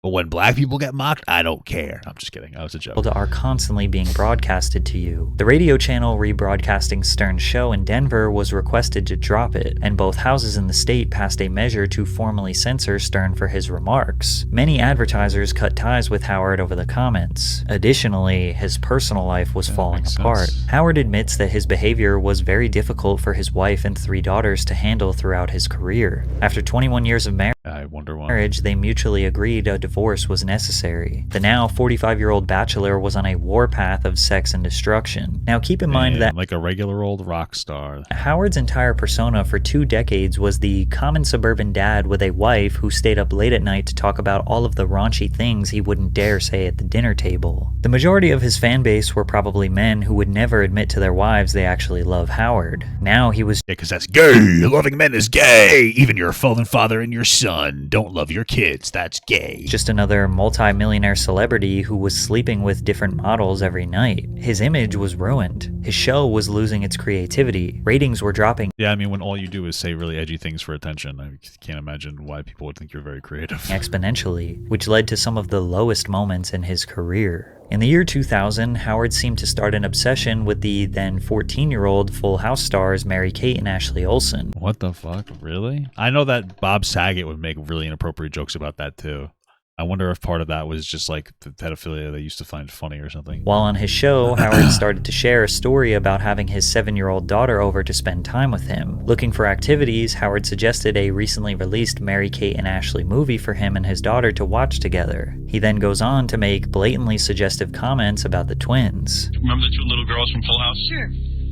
A: But when black people get mocked, I don't care. I'm just kidding. That was a joke.
B: Are constantly being broadcasted to you. The radio channel rebroadcasting Stern's show in Denver was requested to drop it, and both houses in the state passed a measure to formally censor Stern for his remarks. Many advertisers cut ties with Howard over the comments. Additionally, his personal life was falling apart. Howard admits that his behavior was very difficult for his wife and 3 daughters to handle throughout his career. After 21 years of marriage, they mutually agreed a divorce was necessary. The now 45-year-old bachelor was on a warpath of sex and destruction. Now keep in mind that,
A: like a regular old rock star,
B: Howard's entire persona for 2 decades was the common suburban dad with a wife who stayed up late at night to talk about all of the raunchy things he wouldn't dare say at the dinner table. The majority of his fan base were probably men who would never admit to their wives they actually love Howard. Now he was
A: because that's gay. Loving men is gay. Even your fallen father and your son don't love your kids. That's gay.
B: Just another multi-millionaire celebrity who was sleeping with different models every night. His image was ruined. His show was losing its creativity. Ratings were dropping.
A: Yeah, I mean, when all you do is say really edgy things for attention, I can't imagine why people would think you're very creative.
B: Exponentially, which led to some of the lowest moments in his career. In the year 2000, Howard seemed to start an obsession with the then 14-year-old Full House stars Mary-Kate and Ashley Olsen.
A: What the fuck? Really? I know that Bob Saget would make really inappropriate jokes about that too. I wonder if part of that was just like the pedophilia they used to find funny or something.
B: While on his show, Howard started to share a story about having his 7-year-old daughter over to spend time with him. Looking for activities, Howard suggested a recently released Mary-Kate and Ashley movie for him and his daughter to watch together. He then goes on to make blatantly suggestive comments about the twins.
V: Remember the 2 little girls from Full House?
Q: Sure.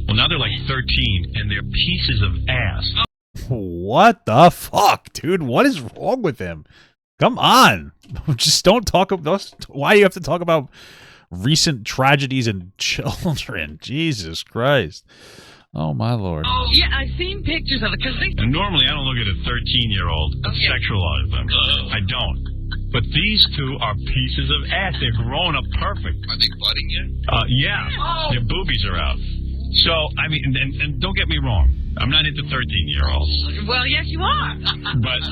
V: Well, now they're like 13, and they're pieces of ass.
A: What the fuck, dude? What is wrong with him? Come on. Just don't talk about... Why do you have to talk about recent tragedies and children? Jesus Christ. Oh, my Lord.
Q: Oh, yeah, I've seen pictures of it.
V: And normally, I don't look at a 13-year-old and sexualize them. I don't. But these 2 are pieces of ass. They're grown up perfect.
D: Are they budding yet?
V: Yeah.
Q: Oh.
V: Their boobies are out. So, I mean, and don't get me wrong. I'm not into 13-year-olds.
Q: Well, yes, you are.
V: But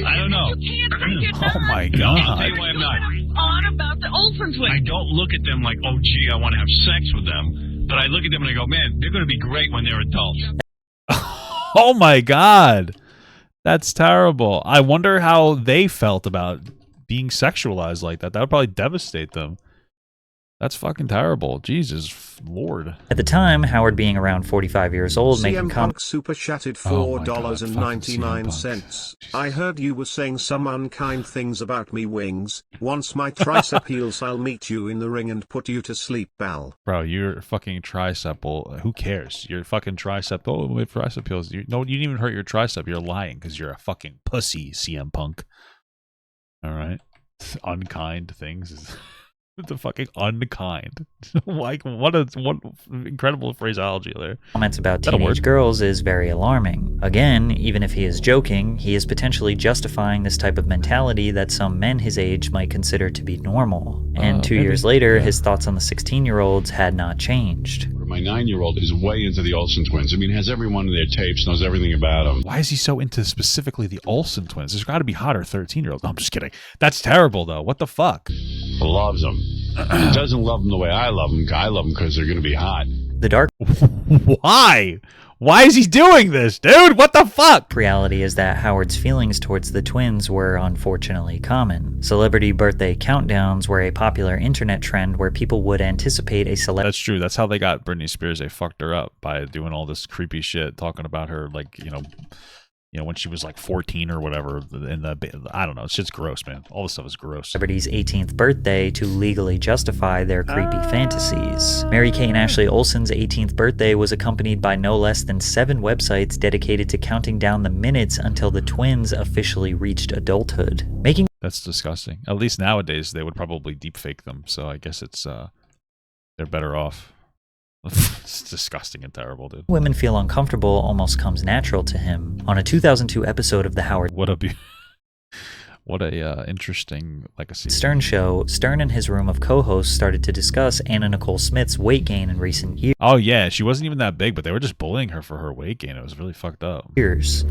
V: I don't know.
Q: You can't think you're
A: Oh, my
V: I'll
A: God.
V: tell you why I'm not.
Q: on about the Olsen twins.
V: I don't look at them like, oh, gee, I want to have sex with them. But I look at them and I go, man, they're going to be great when they're adults.
A: Oh, my God. That's terrible. I wonder how they felt about being sexualized like that. That would probably devastate them. That's fucking terrible. Jesus Lord.
B: At the time, Howard being around 45 years old, making
I: CM Punk super chatted $4.99. I heard you were saying some unkind things about me wings. Once my tricep heals, I'll meet you in the ring and put you to sleep, pal.
A: Bro, you're fucking tricep. Who cares? Your fucking tricep. Oh, my tricep heals. You didn't even hurt your tricep. You're lying because you're a fucking pussy, CM Punk. All right. Unkind things. The fucking unkind. Like, what incredible phraseology there.
B: Comments about teenage girls is very alarming. Again, even if he is joking, he is potentially justifying this type of mentality that some men his age might consider to be normal. And 2 years later, his thoughts on the 16-year-olds had not changed.
F: My 9-year-old is way into the Olsen twins. I mean, has every one of their tapes, knows everything about them.
A: Why is he so into specifically the Olsen twins? There's got to be hotter 13-year-olds. No, I'm just kidding. That's terrible, though. What the fuck?
F: Loves them. He doesn't love them the way I love them. I love them because they're going to be hot.
B: The dark...
A: Why? Why is he doing this, dude? What the fuck?
B: Reality is that Howard's feelings towards the twins were unfortunately common. Celebrity birthday countdowns were a popular internet trend where people would anticipate a celebrity.
A: That's true. That's how they got Britney Spears. They fucked her up by doing all this creepy shit, talking about her, like, you know, when she was like 14 or whatever. I don't know. Shit's gross, man. All this stuff is gross.
B: Celebrity's 18th birthday to legally justify their creepy fantasies. Mary-Kate and Ashley Olsen's 18th birthday was accompanied by no less than 7 websites dedicated to counting down the minutes until the twins officially reached adulthood.
A: That's disgusting. At least nowadays they would probably deepfake them. So I guess it's they're better off. It's disgusting and terrible, dude.
B: Women feel uncomfortable almost comes natural to him. On a 2002 episode of The Howard...
A: What a interesting legacy.
B: Stern show, Stern and his room of co-hosts started to discuss Anna Nicole Smith's weight gain in recent years.
A: Oh yeah, she wasn't even that big, but they were just bullying her for her weight gain. It was really fucked up.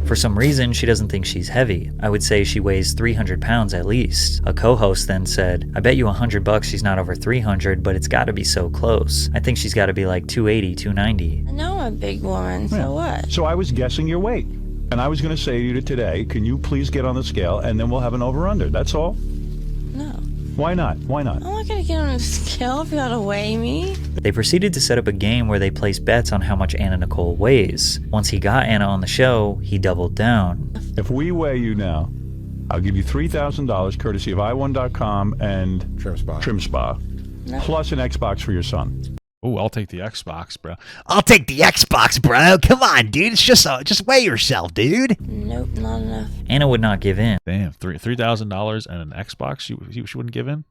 B: For some reason, she doesn't think she's heavy. I would say she weighs 300 pounds at least. A co-host then said, I bet you $100 she's not over 300, but it's gotta be so close. I think she's gotta be like 280, 290.
D: I know I'm a big woman, so what?
N: So I was guessing your weight. And I was going to say to you today, can you please get on the scale and then we'll have an over-under. That's all.
D: No.
N: Why not? Why not?
D: I'm not going to get on the scale if you gotta weigh me.
B: They proceeded to set up a game where they placed bets on how much Anna Nicole weighs. Once he got Anna on the show, he doubled down.
N: If we weigh you now, I'll give you $3,000 courtesy of i1.com and Trim Spa,
D: No.
N: plus an Xbox for your son.
A: Oh, I'll take the Xbox, bro.
G: I'll take the Xbox, bro. Come on, dude. It's just weigh yourself, dude.
D: Nope, not enough.
B: Anna would not give in.
A: Damn, $3,000 and an Xbox. She wouldn't give in.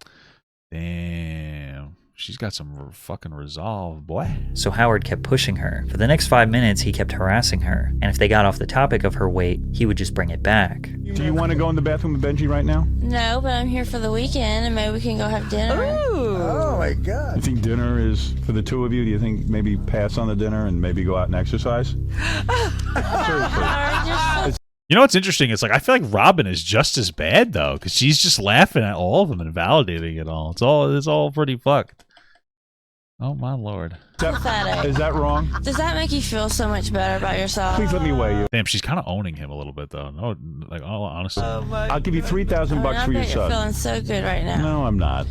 A: Damn, she's got some fucking resolve, boy.
B: So Howard kept pushing her. For the next 5 minutes, he kept harassing her. And if they got off the topic of her weight, he would just bring it back.
N: Do you want to go in the bathroom with Benji right now?
D: No, but I'm here for the weekend, and maybe we can go have dinner.
G: Oh my
N: You
G: God.
N: think dinner is for the two of you? Do you think maybe pass on the dinner and maybe go out and exercise? Seriously.
A: You know what's interesting? It's like I feel like Robin is just as bad though, because she's just laughing at all of them and validating it all. It's all pretty fucked. Oh my lord.
D: Pathetic.
N: Is that wrong?
D: Does that make you feel so much better about yourself?
N: Please let me weigh you.
A: Damn, she's kind of owning him a little bit though. No, like all honestly.
N: I'll give you $3,000
D: I
N: for your
D: bet you're
N: son.
D: feeling so good right now.
N: No, I'm not.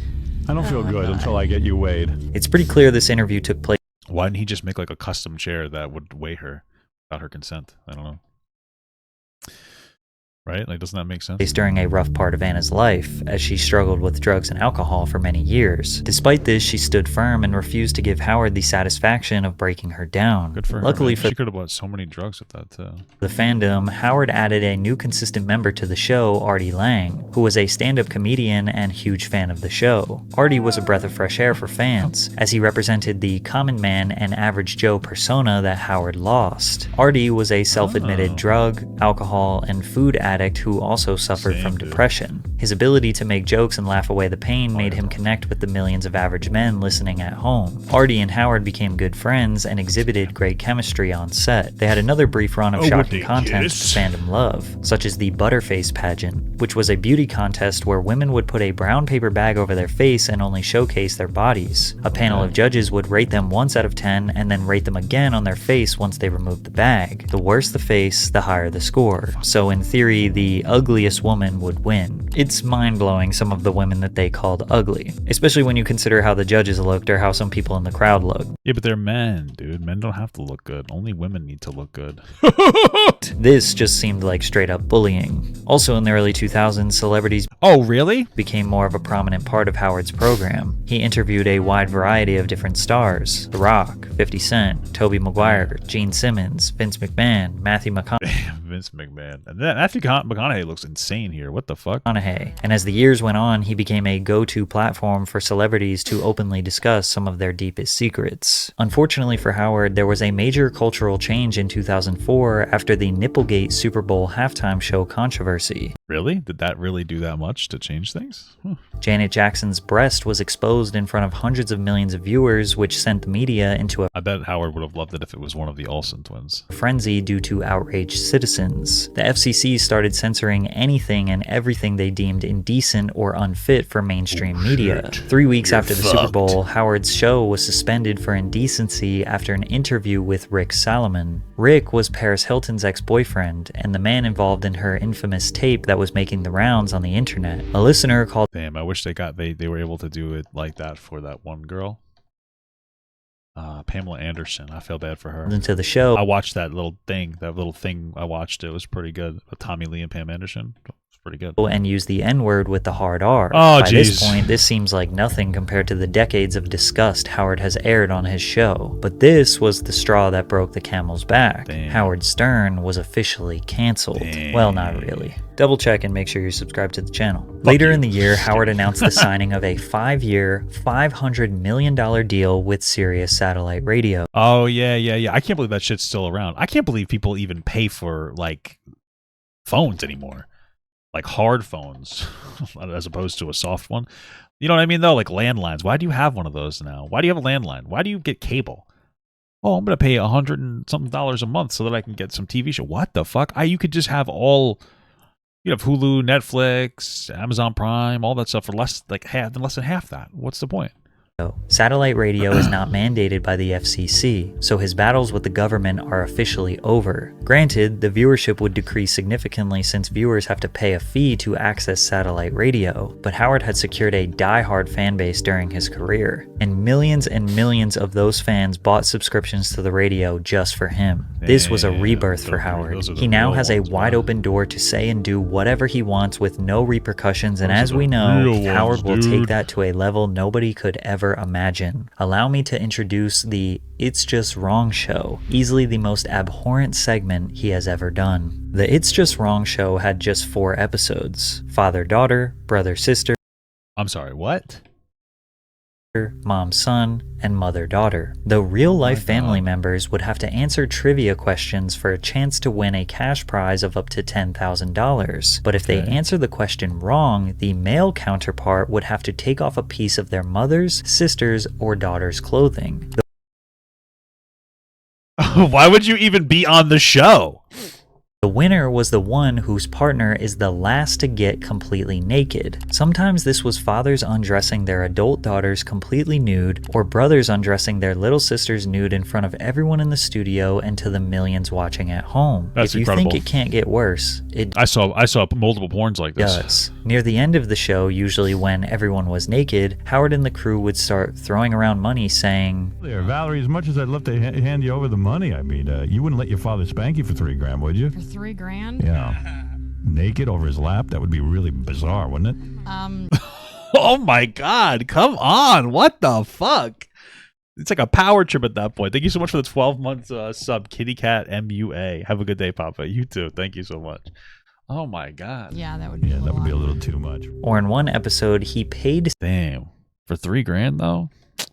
N: I don't feel good until I get you weighed.
B: It's pretty clear this interview took place.
A: Why didn't he just make like a custom chair that would weigh her without her consent? I don't know. Right? Like, doesn't that make sense?
B: During a rough part of Anna's life, as she struggled with drugs and alcohol for many years. Despite this, she stood firm and refused to give Howard the satisfaction of breaking her down.
A: Good for her.
B: Luckily
A: man.
B: for
A: She could have bought so many drugs with that too.
B: the fandom, Howard added a new consistent member to the show, Artie Lang, who was a stand-up comedian and huge fan of the show. Artie was a breath of fresh air for fans, as he represented the common man and average Joe persona that Howard lost. Artie was a self-admitted drug, alcohol, and food addict who also suffered from depression. His ability to make jokes and laugh away the pain made him connect with the millions of average men listening at home. Artie and Howard became good friends and exhibited great chemistry on set. They had another brief run of shocking content the fandom loved, such as the Butterface pageant, which was a beauty contest where women would put a brown paper bag over their face and only showcase their bodies. A panel of judges would rate them 1 out of 10 and then rate them again on their face once they removed the bag. The worse the face, the higher the score. So in theory, the ugliest woman would win. It's mind-blowing some of the women that they called ugly, especially when you consider how the judges looked or how some people in the crowd looked.
A: Yeah, but they're men, dude. Men don't have to look good. Only women need to look good.
B: This just seemed like straight up bullying. Also in the early 2000s, celebrities became more of a prominent part of Howard's program. He interviewed a wide variety of different stars: The Rock, 50 Cent, Tobey Maguire, Gene Simmons, Vince McMahon, Matthew McConaughey.
A: Vince McMahon. And then Matthew McConaughey looks insane here. What the fuck?
B: And as the years went on, he became a go-to platform for celebrities to openly discuss some of their deepest secrets. Unfortunately for Howard, there was a major cultural change in 2004 after the Nipplegate Super Bowl halftime show controversy.
A: Really? Did that really do that much to change things?
B: Janet Jackson's breast was exposed in front of hundreds of millions of viewers, which sent the media into a
A: I bet Howard would have loved it if it was one of the Olsen twins.
B: frenzy due to outraged citizens. The FCC started censoring anything and everything they deemed indecent or unfit for mainstream media. 3 weeks after the Super Bowl, Howard's show was suspended for indecency after an interview with Rick Salomon. Rick was Paris Hilton's ex-boyfriend and the man involved in her infamous tape that was making the rounds on the internet. A listener called
A: Damn, I wish they were able to do it like that for that one girl. Pamela Anderson. I feel bad for her.
B: into the show.
A: I watched that little thing. I watched it. It was pretty good. With Tommy Lee and Pam Anderson. It was pretty good.
B: And use the N-word with the hard R.
A: Oh,
B: By
A: jeez.
B: this point, this seems like nothing compared to the decades of disgust Howard has aired on his show. But this was the straw that broke the camel's back.
A: Damn.
B: Howard Stern was officially canceled. Well, not really. Double check and make sure you're subscribed to the channel. Later in the year, Howard announced the signing of a 5-year, $500 million deal with Sirius Satellite Radio.
A: Oh, yeah. I can't believe that shit's still around. I can't believe people even pay for, like, phones anymore. like hard phones as opposed to a soft one. You know what I mean, though? Like landlines. Why do you have one of those now? Why do you have a landline? Why do you get cable? Oh, I'm going to pay $100 and something a month so that I can get some TV show. What the fuck? You could just have all, you have Hulu, Netflix, Amazon Prime, all that stuff for less than half that. What's the point?
B: Satellite radio is not mandated by the FCC, so his battles with the government are officially over. Granted, the viewership would decrease significantly since viewers have to pay a fee to access satellite radio, but Howard had secured a die-hard fan base during his career, and millions of those fans bought subscriptions to the radio just for him. This was a rebirth for Howard. He now has a wide-open door to say and do whatever he wants with no repercussions, and as we know, Howard will take that to a level nobody could ever imagine. Allow me to introduce the It's Just Wrong show, easily the most abhorrent segment he has ever done. The It's Just Wrong show had just 4 episodes: father-daughter, brother-sister,
A: I'm sorry, what?
B: mom-son, and mother-daughter. Though real-life family members would have to answer trivia questions for a chance to win a cash prize of up to $10,000. But if they answer the question wrong, the male counterpart would have to take off a piece of their mother's, sister's, or daughter's clothing.
A: Why would you even be on the show?
B: The winner was the one whose partner is the last to get completely naked. Sometimes this was fathers undressing their adult daughters completely nude, or brothers undressing their little sisters nude in front of everyone in the studio and to the millions watching at home.
A: That's
B: if you
A: incredible.
B: think it can't get worse, it
A: I saw multiple porns like this.
B: does. Near the end of the show, usually when everyone was naked, Howard and the crew would start throwing around money saying,
L: There, Valerie, as much as I'd love to hand you over the money, I mean, you wouldn't let your father spank you for $3,000, would you?
C: For $3,000?
L: Yeah. Naked over his lap? That would be really bizarre, wouldn't it?
A: Oh my God, come on. What the fuck? It's like a power trip at that point. Thank you so much for the 12 months sub, Kitty Cat MUA. Have a good day, Papa. You too. Thank you so much. Oh my God.
C: Yeah, that would be
L: that would be a little too much.
B: Or in one episode, he paid
A: Damn. For $3,000 though?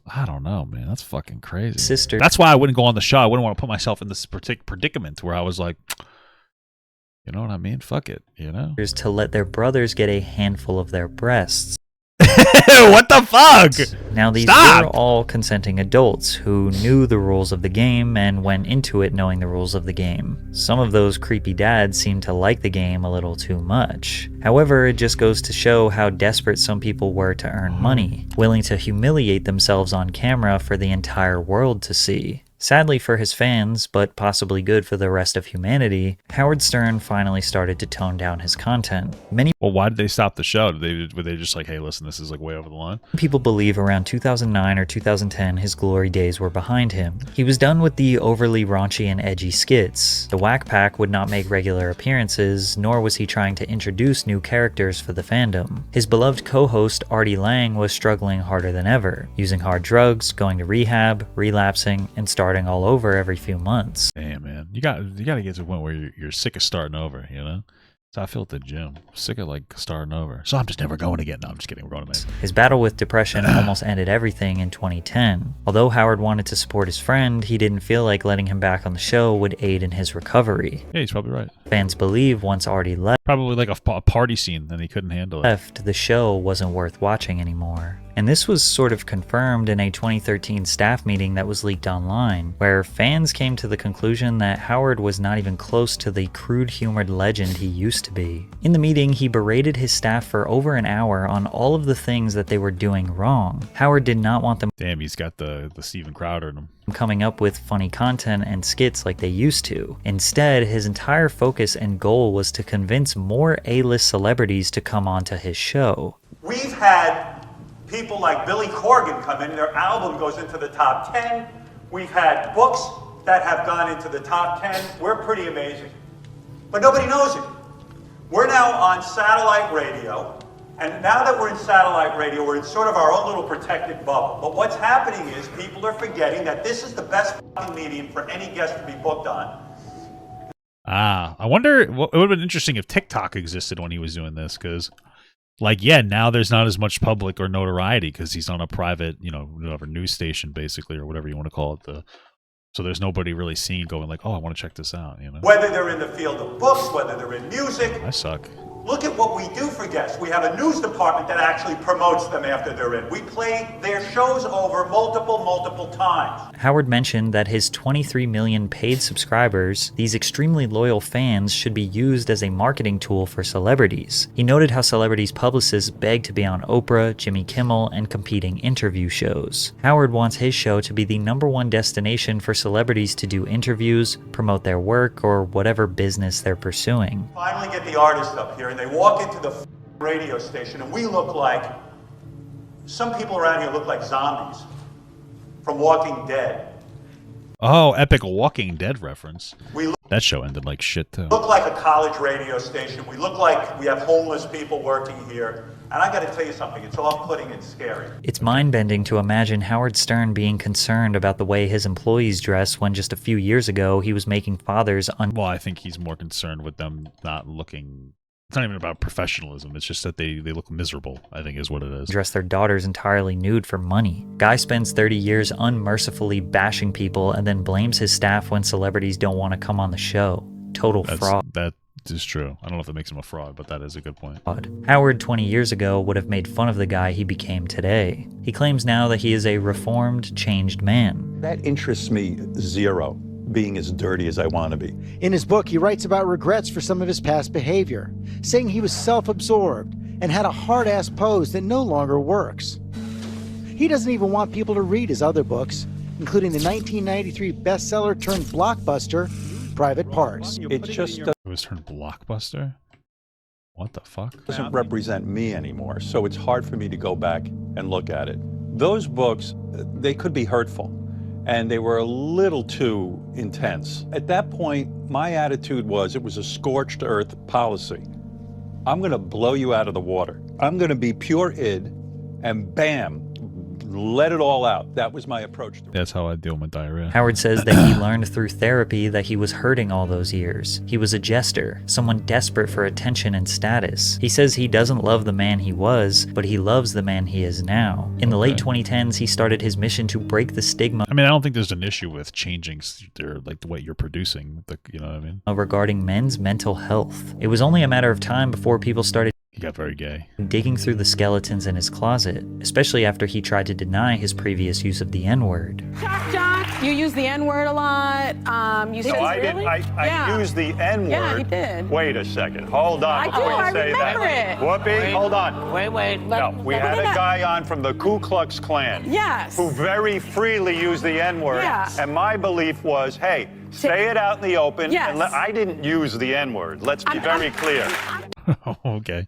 A: I don't know, man. That's fucking crazy.
B: sister
A: That's why I wouldn't go on the show. I wouldn't want to put myself in this predicament where I was like, you know what I mean? Fuck it, you know?
B: to let their brothers get a handful of their breasts.
A: What the fuck?
B: Now these
A: Stop!
B: were all consenting adults who knew the rules of the game and went into it knowing the rules of the game. Some of those creepy dads seemed to like the game a little too much. However, it just goes to show how desperate some people were to earn money, willing to humiliate themselves on camera for the entire world to see. Sadly for his fans, but possibly good for the rest of humanity, Howard Stern finally started to tone down his content.
A: Well, why did they stop the show? Were they just like, hey, listen, this is like way over the line?
B: People believe around 2009 or 2010 his glory days were behind him. He was done with the overly raunchy and edgy skits. The Whack Pack would not make regular appearances, nor was he trying to introduce new characters for the fandom. His beloved co-host Artie Lang was struggling harder than ever, using hard drugs, going to rehab, relapsing, and starting all over every few months.
A: Damn, man. You got to get to the point where you're sick of starting over, you know? So I feel at the gym. Sick of like starting over. So I'm just never going again. No, I'm just kidding. We're going to
B: His battle with depression almost ended everything in 2010. Although Howard wanted to support his friend, he didn't feel like letting him back on the show would aid in his recovery.
A: Yeah, he's probably right.
B: Fans believe once Artie left,
A: probably like a party scene, and he couldn't handle it.
B: The show wasn't worth watching anymore. And this was sort of confirmed in a 2013 staff meeting that was leaked online, where fans came to the conclusion that Howard was not even close to the crude-humored legend he used to be. In the meeting, he berated his staff for over an hour on all of the things that they were doing wrong. Howard did not want them
A: Damn, he's got the Steven Crowder in him.
B: Coming up with funny content and skits like they used to. Instead, his entire focus and goal was to convince more A-list celebrities to come onto his show.
N: We've had people like Billy Corgan come in, their album goes into the top 10. We've had books that have gone into the top 10. We're pretty amazing. But nobody knows it. We're now on satellite radio, and now that we're in satellite radio, we're in sort of our own little protected bubble. But what's happening is people are forgetting that this is the best fucking medium for any guest to be booked on.
A: I wonder, it would have been interesting if TikTok existed when he was doing this, because like, yeah, now there's not as much public or notoriety because he's on a private, you know, whatever news station basically, or whatever you want to call it. So there's nobody really seen going like, oh, I want to check this out, you know.
N: Whether they're in the field of books, whether they're in music.
A: I suck.
M: Look at what we do for guests. We have a news department that actually promotes them after they're in. We play their shows over multiple times.
B: Howard mentioned that his 23 million paid subscribers, these extremely loyal fans, should be used as a marketing tool for celebrities. He noted how celebrities' publicists beg to be on Oprah, Jimmy Kimmel, and competing interview shows. Howard wants his show to be the #1 destination for celebrities to do interviews, promote their work, or whatever business they're pursuing.
M: Finally get the artists up here and they walk into the radio station and we look like, some people around here look like zombies from Walking Dead.
A: Oh, epic Walking Dead reference.
M: We
A: that show ended like shit too.
M: look like a college radio station. We look like we have homeless people working here. And I gotta tell you something, it's off-putting and scary.
B: It's mind-bending to imagine Howard Stern being concerned about the way his employees dress when just a few years ago he was making fathers
A: Well, I think he's more concerned with them not looking... It's not even about professionalism, it's just that they look miserable, I think is what it is.
B: dress their daughters entirely nude for money. Guy spends 30 years unmercifully bashing people and then blames his staff when celebrities don't want to come on the show. Total fraud.
A: That is true. I don't know if that makes him a fraud, but that is a good point.
B: Howard 20 years ago would have made fun of the guy he became today. He claims now that he is a reformed, changed man.
C: That interests me zero, being as dirty as I want to be.
E: In his book, he writes about regrets for some of his past behavior, saying he was self-absorbed and had a hard-ass pose that no longer works. He doesn't even want people to read his other books, including the 1993 bestseller turned blockbuster, Private Parts.
C: It just
A: It was turned blockbuster? What the fuck?
C: doesn't represent me anymore, so it's hard for me to go back and look at it. Those books, they could be hurtful, and they were a little too intense. At that point, my attitude was it was a scorched earth policy. I'm going to blow you out of the water. I'm going to be pure id, and bam, let it all out. That was my approach to it.
A: That's how I deal with diarrhea.
B: Howard says that he learned through therapy that he was hurting all those years. He was a jester, someone desperate for attention and status. He says he doesn't love the man he was, but he loves the man he is now. In the late 2010s, he started his mission to break the stigma.
A: I mean, I don't think there's an issue with changing like the way you're producing, you know what I mean?
B: Regarding men's mental health. It was only a matter of time before people started
A: He got very gay.
B: digging through the skeletons in his closet, especially after he tried to deny his previous use of the N-word.
P: John, you use the N-word a lot. You said
N: I
P: really?
N: didn't. I used the N-word.
P: Yeah, you did.
N: Wait a second. Hold on.
P: I
N: before
P: do,
N: you
P: I
N: say
P: remember
N: that.
P: it.
N: Whoopi, hold on.
Q: Wait.
N: No, we had a guy on from the Ku Klux Klan.
P: Yes.
N: Who very freely used the N-word.
P: Yeah.
N: And my belief was, hey, say it out in the open.
P: Yes.
N: And I didn't use the N-word. Let's be very clear.
A: Okay.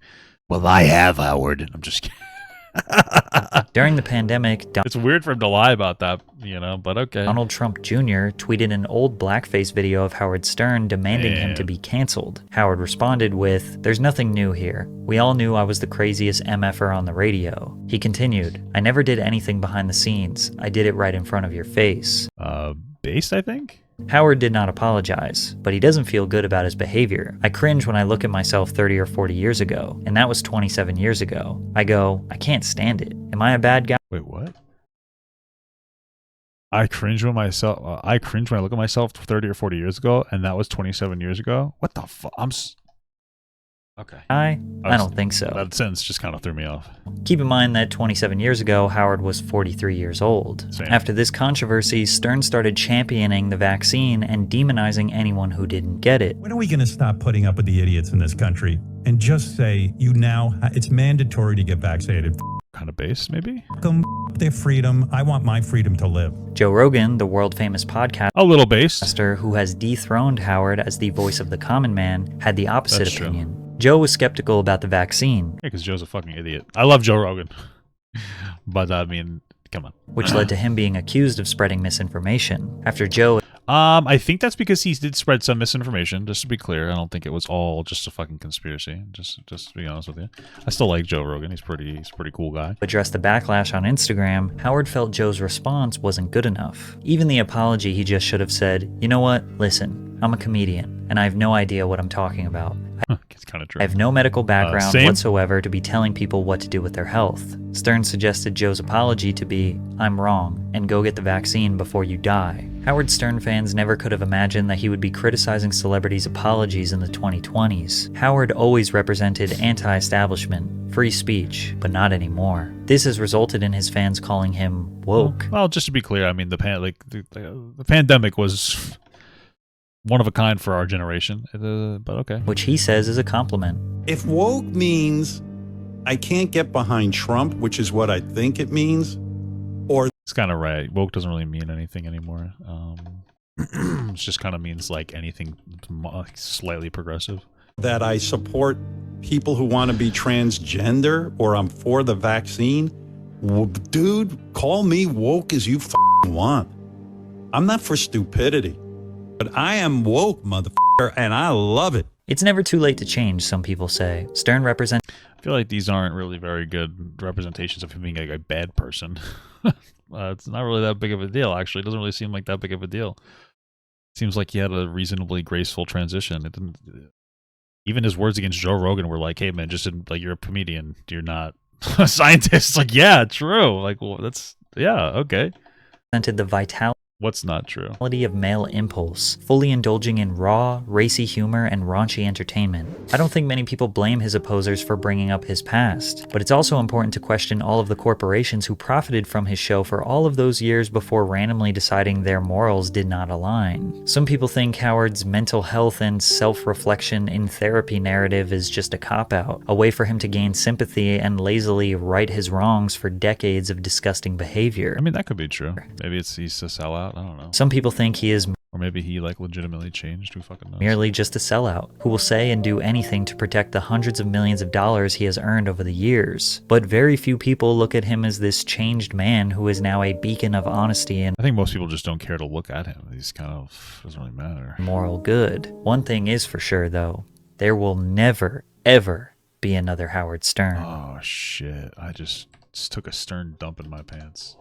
G: Well, I have, Howard.
A: I'm just kidding.
B: During the pandemic,
A: It's weird for him to lie about that, but okay.
B: Donald Trump Jr. tweeted an old blackface video of Howard Stern demanding him to be canceled. Howard responded with, "There's nothing new here. We all knew I was the craziest MFer on the radio." He continued, "I never did anything behind the scenes. I did it right in front of your face."
A: Based, I think?
B: Howard did not apologize, but he doesn't feel good about his behavior. "I cringe when I look at myself 30 or 40 years ago, and that was 27 years ago. I go, I can't stand it. Am I a bad guy?"
A: Wait, what? I cringe when I look at myself 30 or 40 years ago, and that was 27 years ago? What the fuck? Okay.
B: I don't think so.
A: That sentence just kind of threw me off.
B: Keep in mind that 27 years ago, Howard was 43 years old.
A: Same.
B: After this controversy, Stern started championing the vaccine and demonizing anyone who didn't get it.
H: When are we going to stop putting up with the idiots in this country and just say, it's mandatory to get vaccinated?
A: Kind of base, maybe?
H: Their freedom. I want my freedom to live.
B: Joe Rogan, the world-famous podcast,
A: a little base,
B: who has dethroned Howard as the voice of the common man, had the opposite
A: That's
B: opinion. Joe was skeptical about the vaccine.
A: Yeah, because Joe's a fucking idiot. I love Joe Rogan. But, I mean, come on.
B: Which led to him being accused of spreading misinformation. After Joe...
A: I think that's because he did spread some misinformation, just to be clear. I don't think it was all just a fucking conspiracy, just to be honest with you. I still like Joe Rogan. He's a pretty cool guy.
B: Addressed the backlash on Instagram, Howard felt Joe's response wasn't good enough. Even the apology, he just should have said, "You know what? Listen, I'm a comedian, and I have no idea what I'm talking about.
A: It's kind of true.
B: I have no medical background
A: same.
B: whatsoever to be telling people what to do with their health. Stern suggested Joe's apology to be, I'm wrong, and go get the vaccine before you die. Howard Stern fans never could have imagined that he would be criticizing celebrities' apologies in the 2020s. Howard always represented anti-establishment, free speech, but not anymore. This has resulted in his fans calling him woke.
A: Well, just to be clear, I mean, the pandemic was one of a kind for our generation, but okay.
B: Which he says is a compliment.
C: If woke means I can't get behind Trump, which is what I think it means, or
A: it's kind of right. Woke doesn't really mean anything anymore. It just kind of means like anything slightly progressive.
C: That I support people who want to be transgender or I'm for the vaccine, dude, call me woke as you want. I'm not for stupidity. But I am woke, motherfucker, and I love it.
B: It's never too late to change, some people say. Stern represents...
A: I feel like these aren't really very good representations of him being like a bad person. It's not really that big of a deal, actually. It doesn't really seem like that big of a deal. It seems like he had a reasonably graceful transition. It didn't... Even his words against Joe Rogan were like, hey, man, just like, you're a comedian. You're not a scientist. Like, yeah, true. Like, well, that's... Yeah, okay.
B: ...the vitality...
A: What's not true?
B: Of male impulse, fully indulging in raw, racy humor and raunchy entertainment. I don't think many people blame his opposers for bringing up his past, but it's also important to question all of the corporations who profited from his show for all of those years before randomly deciding their morals did not align. Some people think Howard's mental health and self-reflection in therapy narrative is just a cop-out, a way for him to gain sympathy and lazily right his wrongs for decades of disgusting behavior.
A: I mean, that could be true. Maybe he's a sellout. I don't know.
B: Some people think he is...
A: Or maybe he like legitimately changed. Who fucking knows?
B: Merely just a sellout, who will say and do anything to protect the hundreds of millions of dollars he has earned over the years. But very few people look at him as this changed man who is now a beacon of honesty and...
A: I think most people just don't care to look at him. He's kind of... doesn't really matter.
B: ...moral good. One thing is for sure, though. There will never, ever be another Howard Stern.
A: Oh, shit. I just took a Stern dump in my pants.